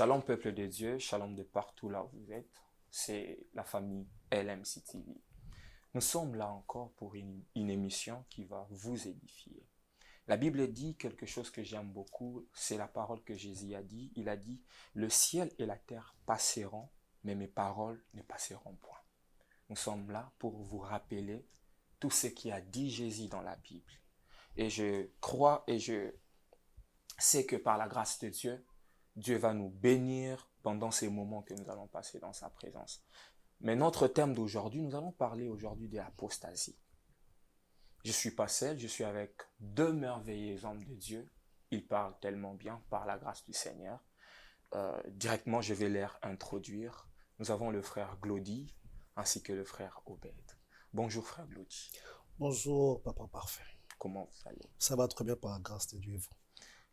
Shalom peuple de Dieu, shalom de partout là où vous êtes, c'est la famille LMC TV. Nous sommes là encore pour une émission qui va vous édifier. La Bible dit quelque chose que j'aime beaucoup, c'est la parole que Jésus a dit. Il a dit, le ciel et la terre passeront, mais mes paroles ne passeront point. Nous sommes là pour vous rappeler tout ce qu'a dit Jésus dans la Bible. Et je crois et je sais que par la grâce de Dieu, Dieu va nous bénir pendant ces moments que nous allons passer dans sa présence. Mais notre thème d'aujourd'hui, nous allons parler aujourd'hui de l'apostasie. Je ne suis pas seul, je suis avec deux merveilleux hommes de Dieu. Ils parlent tellement bien par la grâce du Seigneur. Directement, je vais les introduire. Nous avons le frère Glody ainsi que le frère Obed. Bonjour frère Glody. Bonjour, papa parfait. Comment vous allez? Ça va très bien par la grâce de Dieu.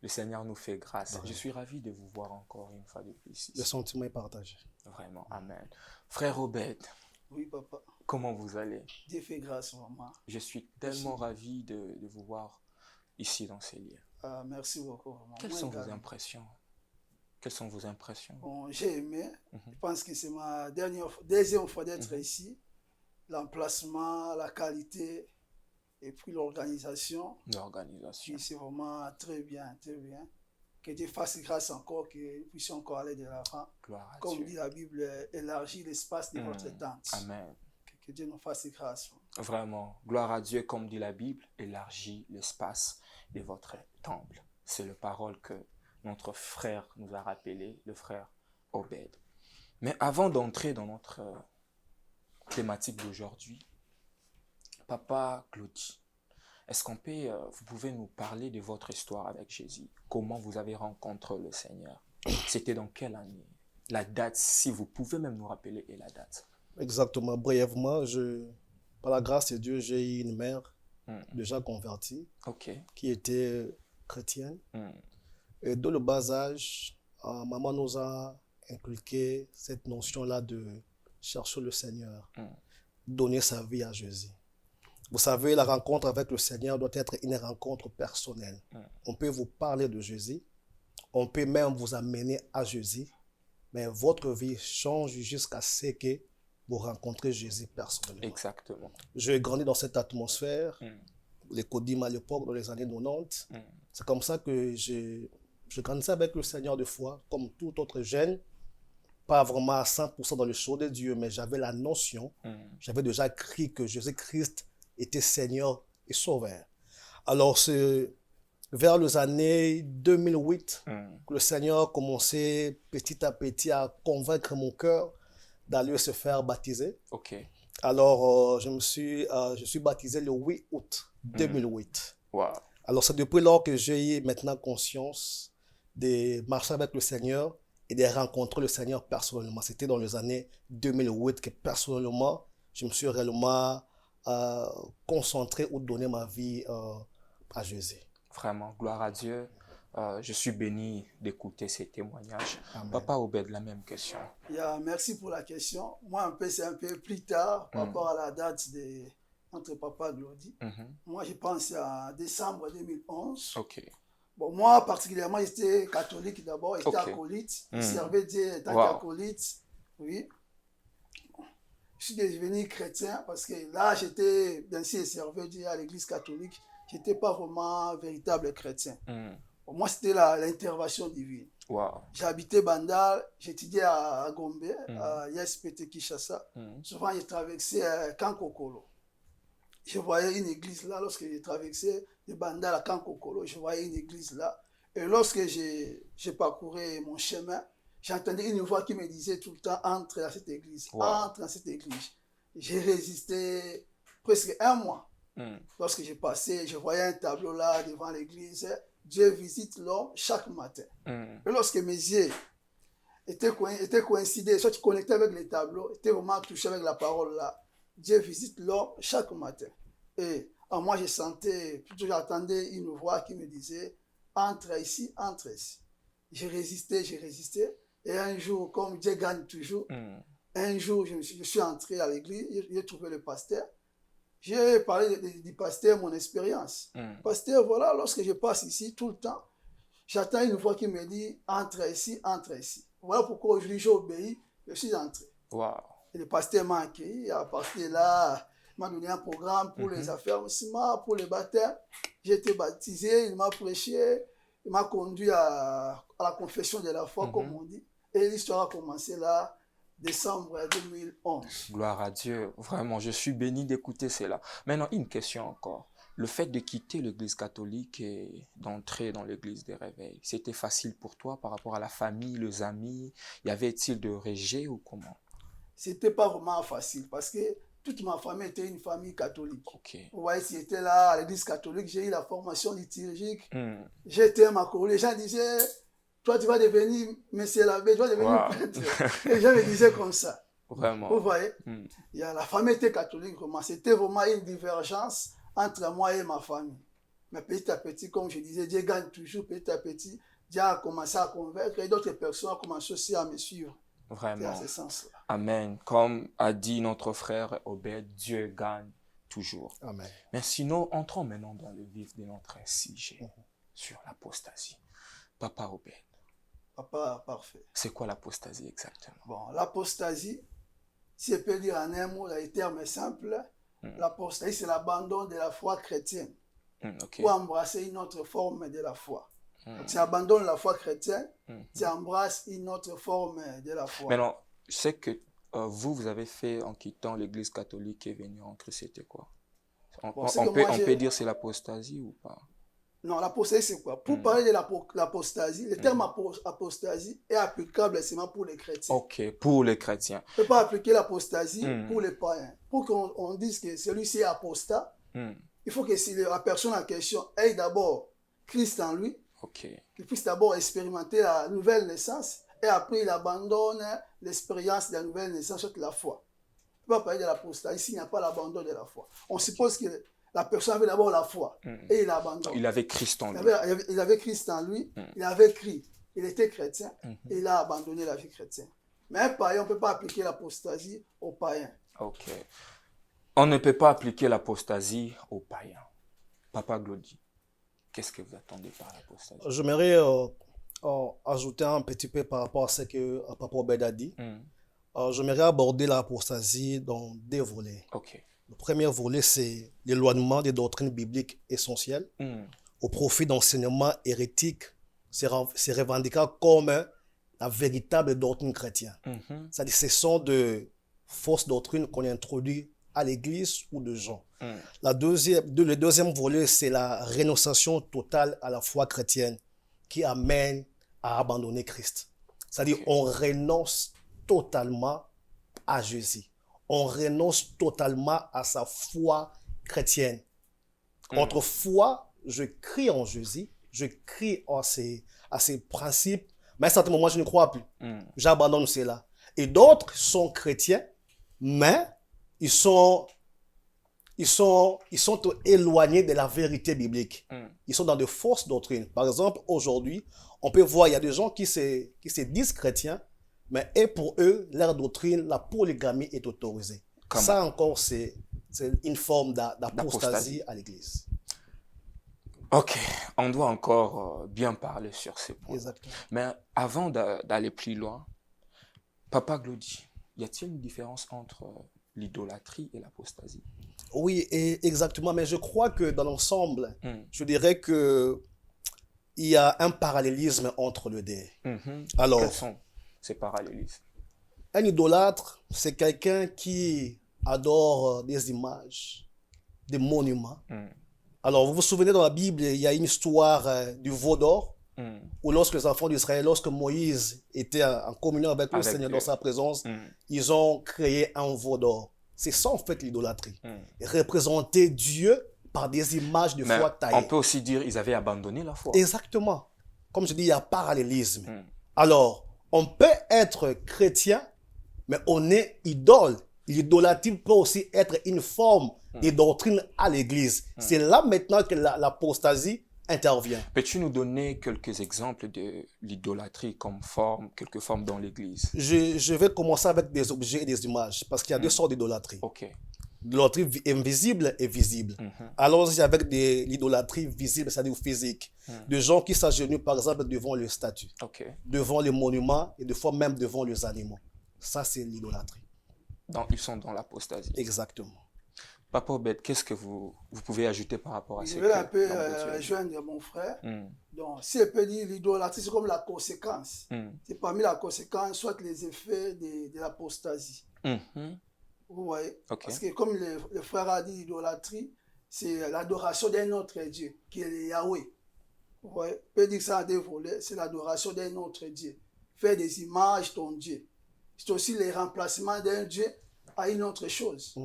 Le Seigneur nous fait grâce. Ouais. Je suis ravi de vous voir encore une fois de plus ici. Le sentiment est partagé. Vraiment, amen. Frère Obed, Oui, papa. comment vous allez? Dieu fait grâce, maman. Je suis tellement ravi de vous voir ici dans ces lieux. Merci beaucoup, maman. Quelles Moi sont vos également. impressions? Quelles sont vos impressions? Bon, j'ai aimé. Mhm. Je pense que c'est ma deuxième fois d'être ici. L'emplacement, la qualité et puis l'organisation. L'organisation. Puis c'est vraiment très bien, très bien. Que Dieu fasse grâce encore, que nous puissions encore aller de l'avant. Gloire à Comme Dieu. dit la Bible, élargit l'espace de votre tente. Amen. Que Dieu nous fasse grâce. Vraiment, gloire à Dieu, comme dit la Bible, élargit l'espace de votre temple. C'est la parole que notre frère nous a rappelé, le frère Obed. Mais avant d'entrer dans notre thématique d'aujourd'hui, Papa Glody, est-ce qu'on peut, vous pouvez nous parler de votre histoire avec Jésus? Comment vous avez rencontré le Seigneur? C'était dans quelle année? La date, si vous pouvez même nous rappeler, et la date. Exactement, brièvement, par la grâce de Dieu, j'ai eu une mère déjà convertie Ok. qui était chrétienne. Hmm. Et dès le bas âge, maman nous a inculqué cette notion-là de chercher le Seigneur, donner sa vie à Jésus. Vous savez, la rencontre avec le Seigneur doit être une rencontre personnelle. On peut vous parler de Jésus, on peut même vous amener à Jésus, mais votre vie change jusqu'à ce que vous rencontrez Jésus personnellement. Exactement. J'ai grandi dans cette atmosphère, les Codim à l'époque, dans les années 90. C'est comme ça que je grandissais avec le Seigneur de foi, comme tout autre jeune, pas vraiment à 100% dans le show de Dieu, mais j'avais la notion, j'avais déjà écrit que Jésus-Christ était Seigneur et Sauveur. Alors, c'est vers les années 2008 que le Seigneur commençait petit à petit à convaincre mon cœur d'aller se faire baptiser. Ok. Alors, je suis baptisé le 8 août 2008. Wow. Alors, c'est depuis lors que j'ai eu maintenant conscience de marcher avec le Seigneur et de rencontrer le Seigneur personnellement. C'était dans les années 2008 que personnellement, je me suis réellement concentré ou donné ma vie à Jésus. Vraiment, gloire à Dieu. Je suis béni d'écouter ces témoignages. Amen. Papa Obed, la même question. Merci pour la question. Moi, c'est un peu plus tard par rapport à la date de notre papa Glody. Moi, je pense à décembre 2011. Ok. Bon, moi, particulièrement, j'étais catholique d'abord, j'étais acolyte. Je servais Dieu en tant qu'acolyte. Oui. Je suis devenu chrétien parce que là, j'étais, bien sûr, je servais Dieu à l'église catholique. Je n'étais pas vraiment véritable chrétien. Pour moi, c'était l'intervention divine. Wow. J'habitais Bandal, j'étudiais à Gombe, à ISPT Kinshasa. Souvent, j'ai traversé Kankokolo. Je voyais une église là, lorsque j'ai traversé de Bandal à Kankokolo, je voyais une église là. Et lorsque j'ai parcouru mon chemin, j'entendais une voix qui me disait tout le temps, entre dans cette église, entre dans cette église. J'ai résisté presque un mois. Lorsque j'ai passé, je voyais un tableau là devant l'église, Dieu visite l'homme chaque matin. Et lorsque mes yeux étaient coïncidés, soit connectés avec les tableaux, étaient vraiment touchés avec la parole là, Dieu visite l'homme chaque matin. Et moi, je sentais, plutôt j'attendais une voix qui me disait, entre ici, entre ici. J'ai résisté. Et un jour, comme Dieu gagne toujours, un jour, je suis entré à l'église, j'ai trouvé le pasteur. J'ai parlé du pasteur, mon expérience. Pasteur, voilà, lorsque je passe ici tout le temps, j'attends une voix qui me dit, entre ici, entre ici. Voilà pourquoi aujourd'hui j'ai obéi, je suis entré. Wow. Et le pasteur m'a accueilli, à partir de là, il m'a donné un programme pour les affaires pour les baptêmes. J'ai été baptisé, il m'a prêché, il m'a conduit à la confession de la foi, comme on dit. Et l'histoire a commencé là, décembre 2011. Gloire à Dieu. Vraiment, je suis béni d'écouter cela. Maintenant, une question encore. Le fait de quitter l'église catholique et d'entrer dans l'église des réveils, c'était facile pour toi par rapport à la famille, les amis? Y avait-il de rejet ou comment? C'était pas vraiment facile parce que toute ma famille était une famille catholique. Okay. Vous voyez, si j'étais là à l'église catholique, j'ai eu la formation liturgique. J'étais à ma les gens disaient, toi tu vas devenir monsieur l'abbé, tu vas devenir prêtre. Les gens me disaient comme ça. Vraiment. Vous voyez, la famille était catholique, c'était vraiment une divergence entre moi et ma famille. Mais petit à petit, comme je disais, Dieu gagne toujours. Petit à petit, Dieu a commencé à convaincre et d'autres personnes ont commencé aussi à me suivre. Vraiment. Dans ce sens-là. Amen. Comme a dit notre frère Obed, Dieu gagne toujours. Amen. Mais sinon, entrons maintenant dans le vif de notre sujet sur l'apostasie. Papa Obed. Papa, parfait. C'est quoi l'apostasie exactement? Bon, l'apostasie, si je peux dire en un mot, les termes simples, l'apostasie, c'est l'abandon de la foi chrétienne pour embrasser une autre forme de la foi. Donc, tu abandonnes la foi chrétienne, tu embrasses une autre forme de la foi. Maintenant, je sais que vous avez fait en quittant l'église catholique et venir en Christ, c'était quoi? On peut dire c'est l'apostasie ou pas? Non, l'apostasie, c'est quoi? Pour parler de l'apostasie, le terme apostasie est applicable seulement pour les chrétiens. Ok, pour les chrétiens. On ne peut pas appliquer l'apostasie pour les païens. Pour qu'on dise que celui-ci est apostat, il faut que si la personne en question ait d'abord Christ en lui, qu'il puisse d'abord expérimenter la nouvelle naissance et après il abandonne l'expérience de la nouvelle naissance sur la foi. On ne peut pas parler de l'apostasie s'il n'y a pas l'abandon de la foi. On suppose que la personne avait d'abord la foi et il abandonne. Il avait Christ en lui. Il avait Christ en lui, il avait crié, il était chrétien et il a abandonné la vie chrétienne. Mais un païen, on ne peut pas appliquer l'apostasie aux païens. Ok. On ne peut pas appliquer l'apostasie aux païens. Papa Glody, qu'est-ce que vous attendez par l'apostasie? J'aimerais ajouter un petit peu par rapport à ce que Papa Obed a dit. J'aimerais aborder l'apostasie dans deux volets. Le premier volet, c'est l'éloignement des doctrines bibliques essentielles au profit d'enseignements hérétiques, c'est revendiqué comme la véritable doctrine chrétienne. C'est-à-dire ce sont de fausses doctrines qu'on introduit à l'église ou de gens. Le deuxième volet, c'est la renonciation totale à la foi chrétienne qui amène à abandonner Christ. C'est-à-dire on renonce totalement à Jésus. On renonce totalement à sa foi chrétienne. Autrefois, je crie en Jésus, je crie à ses principes, mais à un certain moment, je ne crois plus. J'abandonne cela. Et d'autres sont chrétiens, mais ils sont éloignés de la vérité biblique. Ils sont dans de fausses doctrines. Par exemple, aujourd'hui, on peut voir, il y a des gens qui se disent chrétiens, mais pour eux, leur doctrine, la polygamie est autorisée. Ça encore, c'est une forme d'apostasie à l'église. Ok, on doit encore bien parler sur ces points. Exactement. Mais avant d'aller plus loin, Papa Glody, y a-t-il une différence entre l'idolâtrie et l'apostasie? Oui, exactement, mais je crois que dans l'ensemble, je dirais que il y a un parallélisme entre les deux. Alors, quels sont ces parallélismes? Un idolâtre, c'est quelqu'un qui adore des images, des monuments. Alors, vous vous souvenez dans la Bible, il y a une histoire du veau d'or, où lorsque les enfants d'Israël, lorsque Moïse était en communion avec le Seigneur dans sa présence, ils ont créé un veau d'or. C'est ça en fait l'idolâtrie. Représenter Dieu par des images de foi taillées. On peut aussi dire qu'ils avaient abandonné la foi. Exactement. Comme je dis, il y a parallélisme. Alors, on peut être chrétien, mais on est idole. L'idolâtrie peut aussi être une forme de doctrine à l'église. C'est là maintenant que l'apostasie intervient. Peux-tu nous donner quelques exemples de l'idolâtrie comme forme, quelques formes dans l'église? Je vais commencer avec des objets et des images, parce qu'il y a deux sortes d'idolâtrie. L'idolâtrie invisible et visible. Allons-y avec l'idolâtrie visible, c'est-à-dire physique. De gens qui s'agenouillent, par exemple, devant le statut, devant les monuments et des fois même devant les animaux. Ça, c'est l'idolâtrie. Donc, ils sont dans l'apostasie. Exactement. Papa Obed, qu'est-ce que vous pouvez ajouter par rapport à ce que... Je vais un peu rejoindre mon frère. Donc, si on peut dire l'idolâtrie, c'est comme la conséquence. C'est parmi la conséquence, soit les effets de l'apostasie. Vous voyez? Parce que comme le frère a dit, l'idolâtrie, c'est l'adoration d'un autre Dieu, qui est le Yahweh. Vous voyez? On peut dire ça en deux volets, c'est l'adoration d'un autre Dieu. Faire des images ton Dieu. C'est aussi le remplacement d'un Dieu à une autre chose.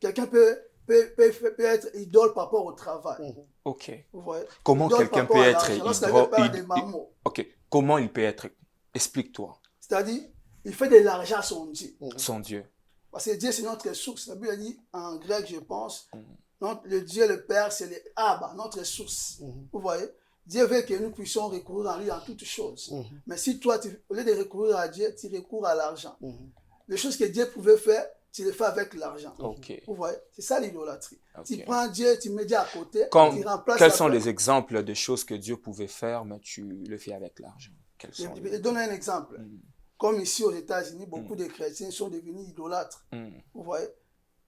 Quelqu'un peut être idole par rapport au travail. Vous voyez? Comment quelqu'un peut être idole? Comment il peut être? Explique-toi. C'est-à-dire, il fait de l'argent à son Dieu. Son Dieu. Parce que Dieu, c'est notre source. La Bible dit en grec, je pense, le Dieu, le Père, c'est le Abba, notre source. Vous voyez? Dieu veut que nous puissions recourir à lui en toutes choses. Mais si toi, au lieu de recourir à Dieu, tu recours à l'argent. Les choses que Dieu pouvait faire, tu les fais avec l'argent. Vous voyez? C'est ça l'idolâtrie. Tu prends Dieu, tu mets Dieu à côté, tu remplaces. Quels sont les exemples de choses que Dieu pouvait faire, mais tu le fais avec l'argent? Je donne un exemple. Comme ici aux États-Unis, beaucoup de chrétiens sont devenus idolâtres. Vous voyez?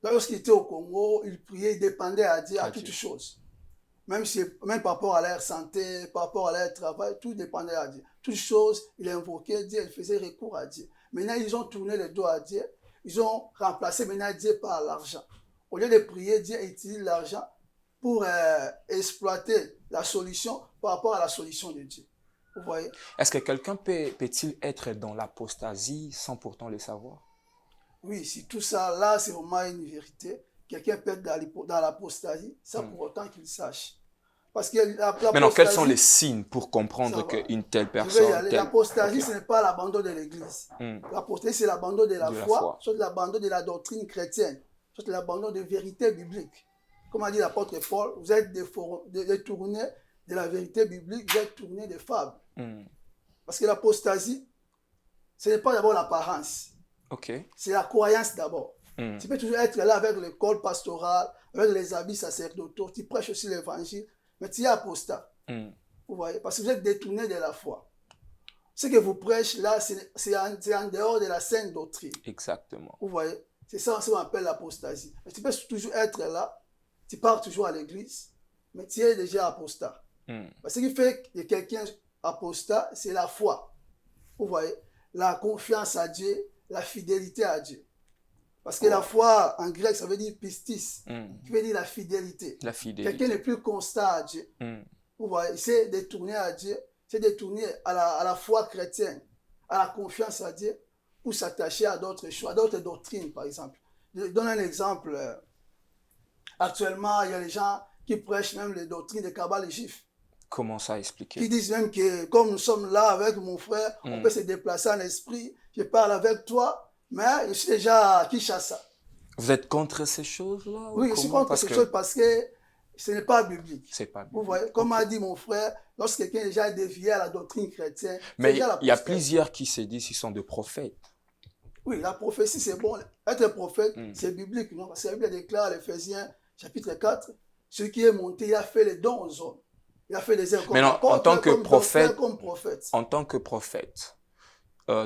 Lorsqu'ils étaient au Congo, ils priaient, ils dépendaient à Dieu à toutes choses. Même par rapport à leur santé, par rapport à leur travail, tout dépendait à Dieu. Toutes choses, ils invoquaient Dieu, ils faisaient recours à Dieu. Maintenant, ils ont tourné le dos à Dieu. Ils ont remplacé maintenant Dieu par l'argent. Au lieu de prier, Dieu utilise l'argent pour exploiter la solution par rapport à la solution de Dieu. Vous voyez? Est-ce que quelqu'un peut-il être dans l'apostasie sans pourtant le savoir? Oui, si tout ça, là, c'est vraiment une vérité. Quelqu'un peut être dans l'apostasie sans pour autant qu'il sache. Parce que maintenant, quels sont les signes pour comprendre qu'une telle personne... L'apostasie, ce n'est pas l'abandon de l'Église. L'apostasie, c'est l'abandon de la foi, soit l'abandon de la doctrine chrétienne, soit l'abandon de vérité biblique. Comme a dit l'apôtre Paul, vous êtes détournés de la vérité biblique, vous êtes tournés des fables. Parce que l'apostasie, ce n'est pas d'abord l'apparence. C'est la croyance d'abord. Tu peux toujours être là avec le col pastoral, avec les habits sacerdotaux, tu prêches aussi l'évangile, mais tu es apostat. Vous voyez? Parce que vous êtes détourné de la foi. Ce que vous prêchez là, c'est en dehors de la saine doctrine. Exactement. Vous voyez? C'est ça qu'on appelle l'apostasie. Mais tu peux toujours être là, tu pars toujours à l'église, mais tu es déjà apostat. Parce que ce qui fait que quelqu'un apostat, c'est la foi. Vous voyez? La confiance à Dieu, la fidélité à Dieu. Parce que la foi, en grec, ça veut dire pistis, qui veut dire la fidélité. Quelqu'un n'est plus constant à Dieu. Vous voyez, il s'est détourné à Dieu, s'est détourné à la foi chrétienne, à la confiance à Dieu, pour s'attacher à d'autres choses, à d'autres doctrines, par exemple. Je donne un exemple. Actuellement, il y a des gens qui prêchent même les doctrines des Kabbales juifs. Comment ça expliquer? Qui disent même que, comme nous sommes là avec mon frère, on peut se déplacer en esprit, je parle avec toi, mais je suis déjà à Kinshasa. Vous êtes contre ces choses-là? Oui, je suis contre ces choses parce que ce n'est pas biblique. C'est pas biblique. Vous voyez, comme a dit mon frère, lorsque quelqu'un est déjà dévié à la doctrine chrétienne, mais il y a plusieurs qui se disent qu'ils sont des prophètes. Oui, la prophétie, c'est bon. Être prophète, c'est biblique, non? Parce que la Bible déclare à l'Éphésiens, chapitre 4, celui qui est monté, il a fait les dons aux hommes. Il a fait des œuvres en tant que prophète,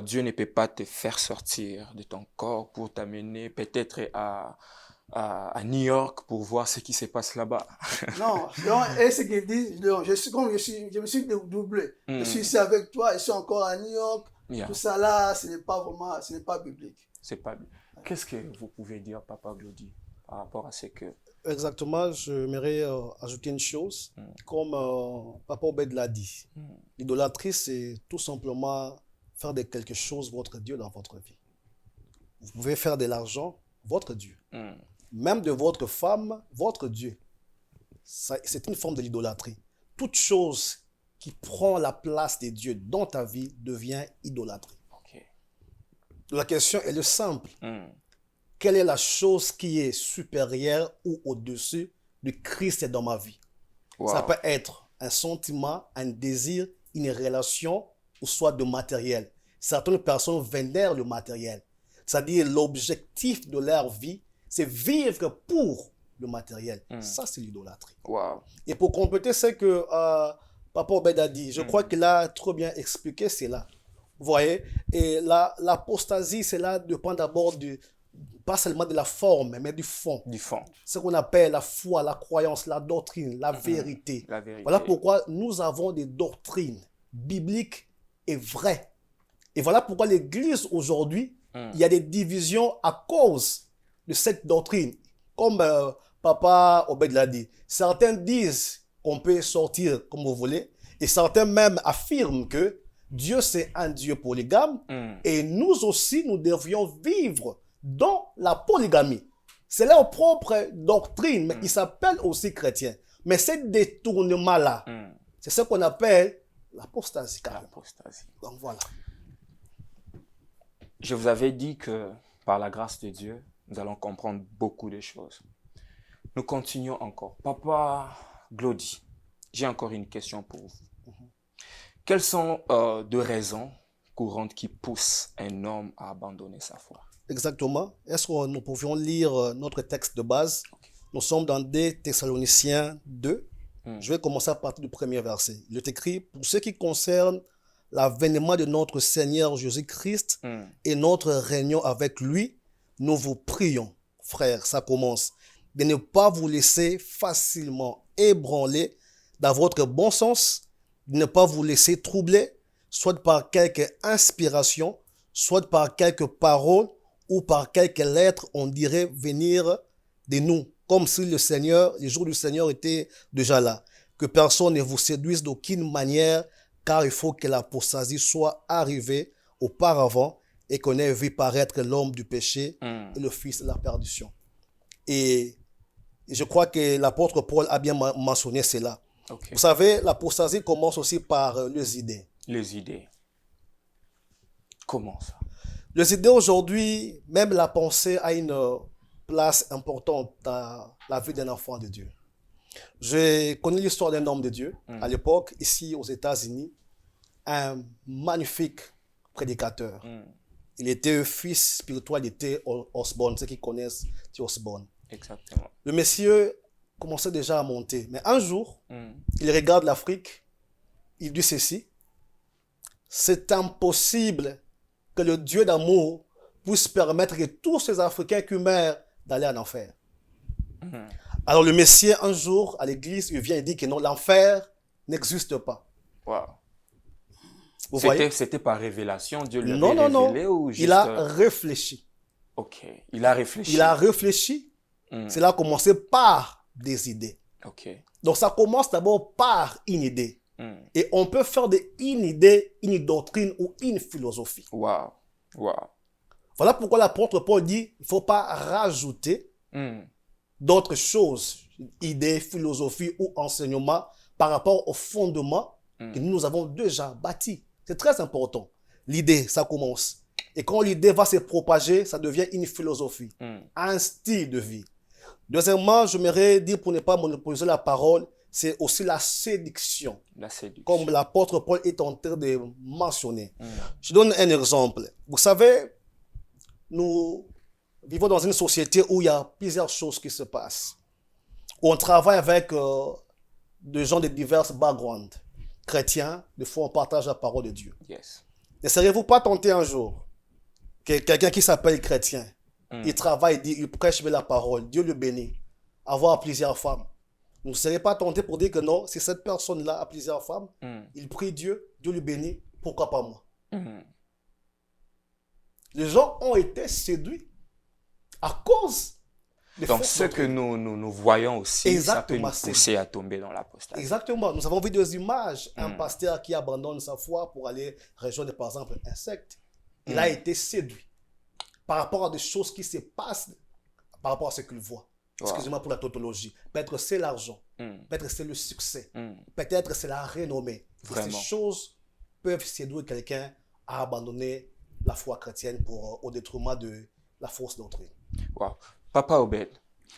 Dieu ne peut pas te faire sortir de ton corps pour t'amener peut-être à New York pour voir ce qui se passe là-bas. Non, et ce qu'il dit, je me suis doublé. Je suis ici avec toi, je suis encore à New York. Tout ça là, ce n'est pas biblique. C'est pas biblique. Qu'est-ce que vous pouvez dire, Papa Glody, par rapport à ce que... Exactement, j'aimerais ajouter une chose, comme Papa Obed l'a dit. L'idolâtrie, c'est tout simplement faire de quelque chose votre Dieu dans votre vie. Vous pouvez faire de l'argent votre Dieu. Même de votre femme, votre Dieu. C'est une forme de l'idolâtrie. Toute chose qui prend la place de Dieu dans ta vie devient idolâtrie. La question est simple. Quelle est la chose qui est supérieure ou au-dessus du Christ dans ma vie? Ça peut être un sentiment, un désir, une relation, ou soit de matériel. Certaines personnes vénèrent le matériel. C'est-à-dire l'objectif de leur vie, c'est vivre pour le matériel. Ça, c'est l'idolâtrie. Wow. Et pour compléter ce que Papa Obed a dit, je crois qu'il a trop bien expliqué, c'est là. Vous voyez? Et l'apostasie, c'est là dépend d'abord pas seulement de la forme, mais du fond. Du fond. Ce qu'on appelle la foi, la croyance, la doctrine, la vérité. La vérité. Voilà pourquoi nous avons des doctrines bibliques et vraies. Et voilà pourquoi l'Église aujourd'hui, il y a des divisions à cause de cette doctrine. Comme Papa Obed l'a dit, certains disent qu'on peut sortir comme vous voulez, et certains même affirment que Dieu c'est un Dieu polygame, et nous aussi nous devrions vivre dans la polygamie. C'est leur propre doctrine, mais ils s'appellent aussi chrétiens. Mais ce détournement-là, c'est ce qu'on appelle l'apostasie. Donc voilà. Je vous avais dit que par la grâce de Dieu, nous allons comprendre beaucoup de choses. Nous continuons encore. Papa Glody, j'ai encore une question pour vous. Quelles sont deux raisons courantes qui poussent un homme à abandonner sa foi? Exactement. Est-ce que nous pouvions lire notre texte de base? Nous sommes dans 2 Thessaloniciens 2. Je vais commencer à partir du premier verset. Il est écrit, pour ce qui concerne l'avènement de notre Seigneur Jésus-Christ et notre réunion avec lui, nous vous prions, frères, ça commence, de ne pas vous laisser facilement ébranler dans votre bon sens, de ne pas vous laisser troubler, soit par quelque inspiration, soit par quelques paroles ou par quelques lettres, on dirait venir de nous, comme si le Seigneur, les jours du Seigneur étaient déjà là. Que personne ne vous séduise d'aucune manière, car il faut que l'apostasie soit arrivée auparavant et qu'on ait vu paraître l'homme du péché et le fils de la perdition. Et je crois que l'apôtre Paul a bien mentionné cela. Vous savez, l'apostasie commence aussi par les idées. Les idées. Comment ça? Les idées aujourd'hui, même la pensée a une place importante dans la vie d'un enfant de Dieu. Je connais l'histoire d'un homme de Dieu, à l'époque, ici aux États-Unis, un magnifique prédicateur. Il était fils spirituel, il était Osborne, ceux qui connaissent Osborne. Exactement. Le monsieur commençait déjà à monter. Mais un jour, il regarde l'Afrique, il dit ceci, c'est impossible que le Dieu d'amour puisse permettre que tous ces Africains qui meurent d'aller en enfer. Alors le Messie, un jour, à l'église, il vient et dit que non, l'enfer n'existe pas. Wow. Vous voyez? C'était par révélation, Dieu lui Non, avait non, révélé non. ou juste... Il a réfléchi. Ok, il a réfléchi. Il a réfléchi. Cela a commencé par des idées. Ok. Donc ça commence d'abord par une idée. Et on peut faire une idée, une doctrine ou une philosophie. Wow. Wow. Voilà pourquoi l'apôtre Paul dit, il ne faut pas rajouter d'autres choses, idées, philosophies ou enseignements par rapport au fondement que nous avons déjà bâti. C'est très important. L'idée, ça commence. Et quand l'idée va se propager, ça devient une philosophie, un style de vie. Deuxièmement, j'aimerais dire, pour ne pas monopoliser la parole, c'est aussi la séduction. La séduction. Comme l'apôtre Paul est en train de mentionner. Je donne un exemple. Vous savez, nous vivons dans une société où il y a plusieurs choses qui se passent. Où on travaille avec des gens de divers backgrounds. Chrétiens, des fois on partage la parole de Dieu. Yes. Ne seriez-vous pas tenté un jour que quelqu'un qui s'appelle chrétien, il travaille, il prêche la parole, Dieu le bénit, avoir plusieurs femmes. Vous ne seriez pas tenté pour dire que non, si cette personne-là a plusieurs femmes, il prie Dieu, Dieu le bénit, pourquoi pas moi? Les gens ont été séduits à cause des Donc ce que nous voyons aussi, ça peut nous pousser à tomber dans l'apostasie. Exactement. Nous avons vu des images. Un pasteur qui abandonne sa foi pour aller rejoindre par exemple un secte. Il a été séduit par rapport à des choses qui se passent, par rapport à ce qu'il voit. Excusez-moi pour la tautologie. Peut-être c'est l'argent. Peut-être c'est le succès. Peut-être c'est la renommée. Ces choses peuvent séduire quelqu'un à abandonner la foi chrétienne au détriment de la fausse doctrine. Wow. Papa Obed,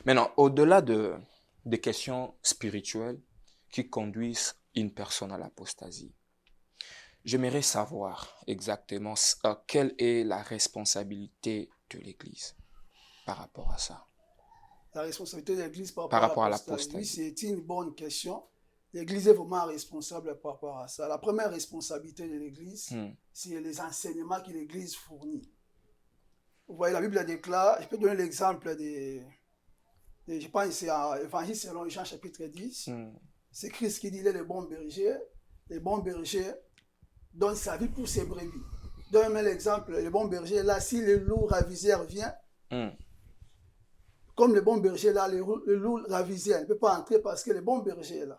maintenant, au-delà des questions spirituelles qui conduisent une personne à l'apostasie, j'aimerais savoir exactement quelle est la responsabilité de l'Église par rapport à ça. La responsabilité de l'Église par rapport à l'apostasie. Oui, l'apostasie. c'est une bonne question. L'Église est vraiment responsable par rapport à ça. La première responsabilité de l'Église, c'est les enseignements que l'Église fournit. Vous voyez, la Bible déclare, je peux donner l'exemple je pense que c'est à Évangile selon Jean chapitre 10. C'est Christ qui dit, il est le bon berger. Le bon berger donne sa vie pour ses brebis. Donne l'exemple, le bon berger, là, si le loup raviseur vient, comme le bon berger, là, le loup raviseur ne peut pas entrer parce que le bon berger est là.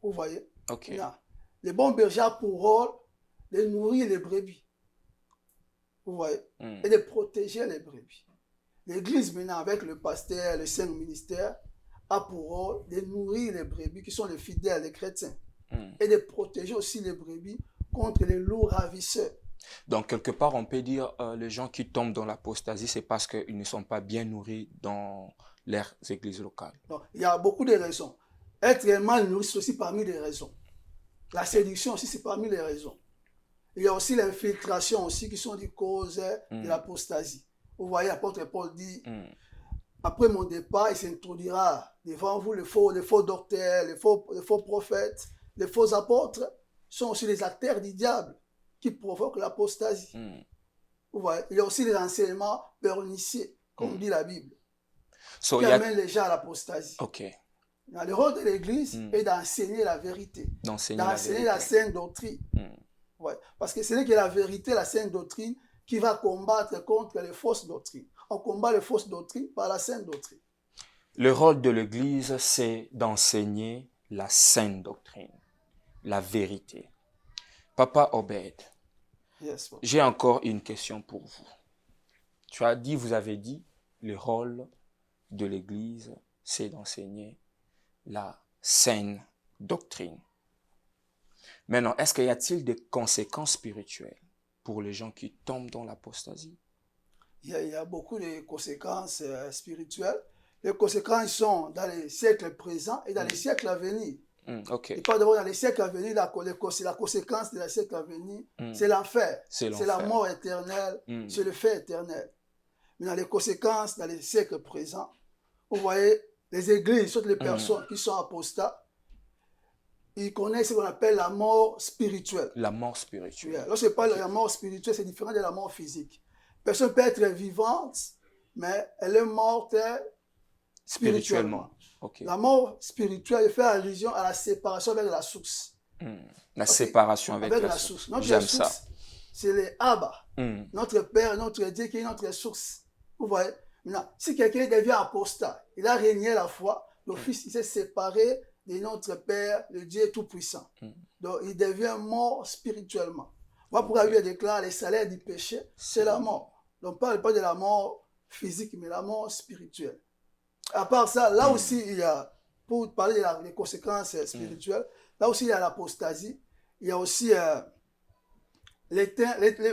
Vous voyez? Okay. Là, le bon berger a pour rôle de nourrir les brebis. Vous voyez? Et de protéger les brebis. L'Église, maintenant, avec le pasteur, le saint ministère, a pour rôle de nourrir les brebis qui sont les fidèles, les chrétiens. Et de protéger aussi les brebis contre les loups ravisseurs. Donc, quelque part, on peut dire les gens qui tombent dans l'apostasie, c'est parce qu'ils ne sont pas bien nourris dans leurs églises locales. Donc, il y a beaucoup de raisons. Être mal nourri, c'est aussi parmi les raisons. La séduction aussi, c'est parmi les raisons. Il y a aussi l'infiltration aussi qui sont des causes de l'apostasie. Vous voyez, l'apôtre Paul dit, après mon départ, il s'introduira devant vous les faux docteurs, les faux prophètes, les faux apôtres, sont aussi les acteurs du diable qui provoquent l'apostasie. Vous voyez, il y a aussi les enseignements pernicieux, comme dit la Bible, qui amènent les gens à l'apostasie. Okay. Le rôle de l'Église est d'enseigner la vérité, d'enseigner la sainte doctrine. Ouais. Parce que ce n'est que la vérité, la sainte doctrine, qui va combattre contre les fausses doctrines. On combat les fausses doctrines par la sainte doctrine. Le rôle de l'Église, c'est d'enseigner la sainte doctrine, la vérité. Papa Obed, j'ai encore une question pour vous. Vous avez dit, le rôle de l'Église, c'est d'enseigner la sainte doctrine. Maintenant, est-ce qu'il y a-t-il des conséquences spirituelles pour les gens qui tombent dans l'apostasie? Il y a beaucoup de conséquences spirituelles. Les conséquences sont dans les siècles présents et dans les siècles à venir. Okay. Et pas d'abord dans les siècles à venir, la conséquence de la siècle à venir, c'est l'enfer. C'est la mort éternelle, c'est le feu éternel. Mais dans les conséquences, dans les siècles présents, vous voyez, les églises, toutes les personnes qui sont apostats, ils connaissent ce qu'on appelle la mort spirituelle. La mort spirituelle. Lorsque je parle de la mort spirituelle, c'est différent de la mort physique. Personne peut être vivante, mais elle est morte spirituellement. Okay. La mort spirituelle fait allusion à la séparation avec la source. La séparation avec la source. Notre source, c'est les Abba. Notre Père, notre Dieu qui est notre source. Vous voyez? Maintenant, si quelqu'un devient apostat, il a régné la foi, le Fils, il s'est séparé de notre Père, le Dieu Tout-Puissant. Donc, il devient mort spirituellement. Voilà pourquoi la Bible déclare les salaires du péché, c'est la mort. Donc, on ne parle pas de la mort physique, mais la mort spirituelle. À part ça, là aussi, il y a, pour parler des conséquences spirituelles, là aussi, il y a l'apostasie. Il y a aussi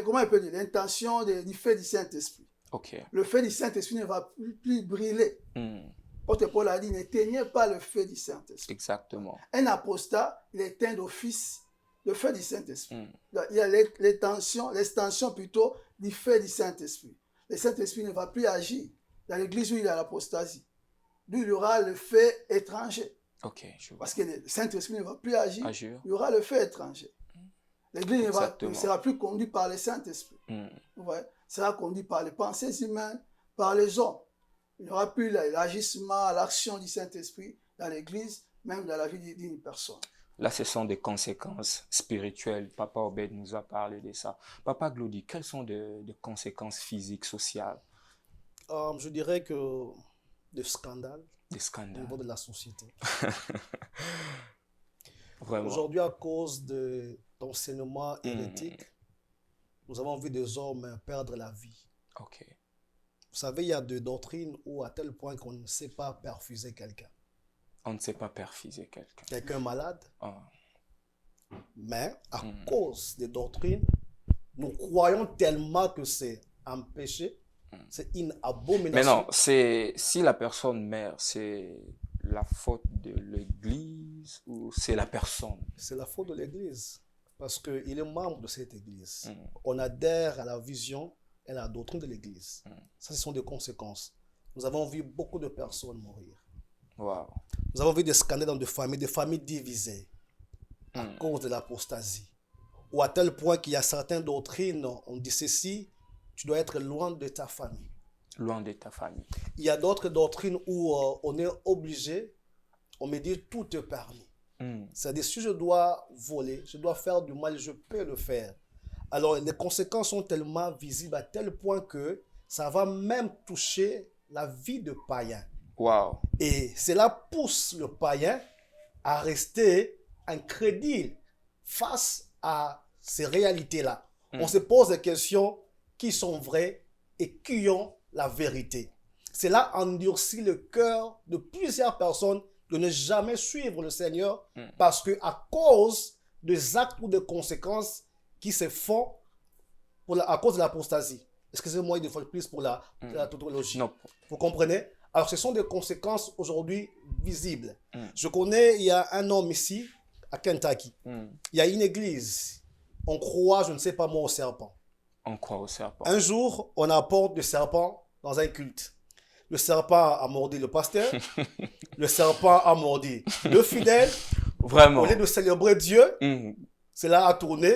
comment on peut dire, l'intention du fait du Saint-Esprit. Okay. Le fait du Saint-Esprit ne va plus briller. L'apôtre Paul a dit, n'éteignez pas le feu du Saint-Esprit. Exactement. Un apostat, il éteint d'office le feu du Saint-Esprit. Il y a l'extension plutôt du feu du Saint-Esprit. Le Saint-Esprit ne va plus agir dans l'église où il y a l'apostasie. D'où il y aura le feu étranger. Okay, je vois. Parce que le Saint-Esprit ne va plus agir. Il y aura le feu étranger. L'église ne sera plus conduite par le Saint-Esprit. Ouais. Sera conduite par les pensées humaines, par les hommes. Il n'y aura plus l'agissement, l'action du Saint-Esprit dans l'église, même dans la vie d'une personne. Là, ce sont des conséquences spirituelles. Papa Obed nous a parlé de ça. Papa Glody, quelles sont des conséquences physiques, sociales? Je dirais que des scandales. Des scandales. Au niveau de la société. Vraiment. Aujourd'hui, à cause d'enseignements hérétiques, nous avons vu des hommes perdre la vie. Okay. Vous savez, il y a des doctrines où à tel point qu'on ne sait pas perfuser quelqu'un. On ne sait pas perfuser quelqu'un. Quelqu'un malade. Mais à cause des doctrines, nous croyons tellement que c'est un péché, c'est une abomination. Mais non, si la personne meurt, c'est la faute de l'Église ou c'est la personne? C'est la faute de l'Église. Parce qu'il est membre de cette Église. On adhère à la vision et à la doctrine de l'Église. Ça, ce sont des conséquences. nous avons vu beaucoup de personnes mourir. Wow. Nous avons vu des scandales dans des familles divisées à cause de l'apostasie. Ou à tel point qu'il y a certaines doctrines, on dit ceci, tu dois être loin de ta famille. Loin de ta famille. Il y a d'autres doctrines où on est obligé, on me dit tout est permis. C'est-à-dire si je dois voler, je dois faire du mal, je peux le faire. Alors les conséquences sont tellement visibles à tel point que ça va même toucher la vie de païens. Wow. Et cela pousse le païen à rester incrédule face à ces réalités-là. On se pose des questions qui sont vraies et qui ont la vérité. Cela endurcit le cœur de plusieurs personnes de ne jamais suivre le Seigneur parce que à cause des actes ou des conséquences qui se font à cause de l'apostasie. Excusez-moi une fois de plus pour la tautologie. Non. Vous comprenez? Alors, ce sont des conséquences aujourd'hui visibles. Je connais, il y a un homme ici, à Kentucky. Il y a une église. On croit, je ne sais pas moi, au serpent. On croit au serpent. Un jour, on apporte le serpent dans un culte. Le serpent a mordu le pasteur. Le serpent a mordu le fidèle. Vraiment. Au lieu de célébrer Dieu, cela a tourné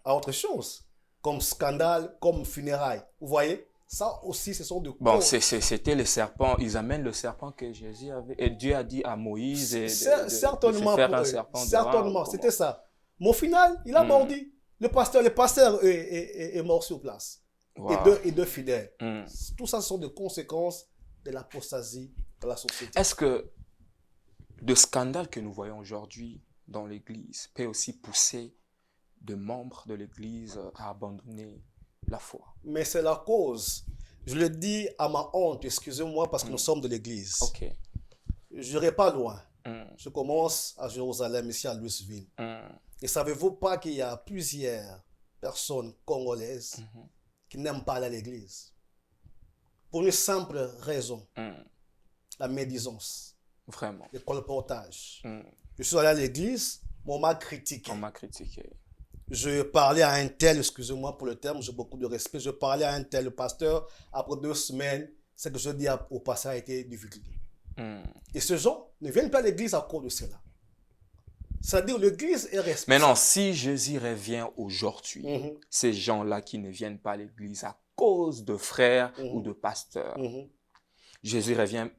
à autre chose. Comme scandale, comme funérailles. Vous voyez? Ça aussi, ce sont de bon, c'était le serpent. Ils amènent le serpent que Jésus avait. Et Dieu a dit à Moïse de certainement faire un serpent. Certainement, c'était ça. Mais au final, il a mordu. Le pasteur est mort sur place. Wow. Et deux fidèles. Tout ça, ce sont des conséquences de l'apostasie de la société. Est-ce que le scandale que nous voyons aujourd'hui dans l'Église peut aussi pousser de membres de l'Église à abandonner la foi? Mais c'est la cause. Je le dis à ma honte, excusez-moi, parce que nous sommes de l'Église. Ok. Je n'irai pas loin. Je commence à Jérusalem, ici à Louisville. Et savez-vous pas qu'il y a plusieurs personnes congolaises qui n'aiment pas aller à l'église? Pour une simple raison. La médisance. Vraiment. Le colportage. Je suis allé à l'église, mais on m'a critiqué. On m'a critiqué. Je parlais à un tel, excusez-moi pour le terme, j'ai beaucoup de respect. Je parlais à un tel, le pasteur, après 2 semaines, ce que je dis au pasteur a été divulgué. Et ces gens ne viennent pas à l'église à cause de cela. C'est-à-dire l'église est responsable. Maintenant, si Jésus revient aujourd'hui, ces gens-là qui ne viennent pas à l'église à cause de frères ou de pasteurs, Jésus revient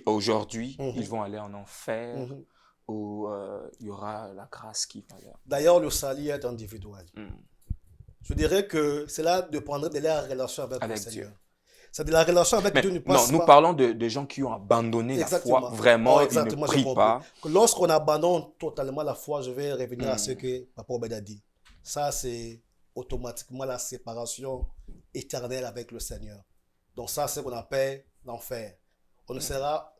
aujourd'hui, ils vont aller en enfer où il y aura la grâce qui va leur... D'ailleurs, le salut est individuel. Je dirais que cela dépendrait de leur relation avec le Seigneur. Dieu. C'est de la relation avec Dieu ne passe pas. Non, nous parlons de gens qui ont abandonné la foi. Vraiment, ils ne prient pas. Lorsqu'on abandonne totalement la foi, je vais revenir à ce que Papa Obed a dit. Ça, c'est automatiquement la séparation éternelle avec le Seigneur. Donc ça, c'est ce qu'on appelle l'enfer.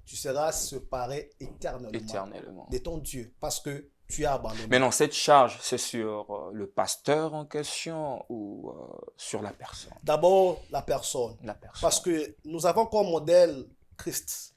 Tu seras séparé éternellement de ton Dieu parce que tu as abandonné. Mais non, cette charge, c'est sur le pasteur en question ou sur la personne? D'abord, la personne. Parce que nous avons comme modèle Christ.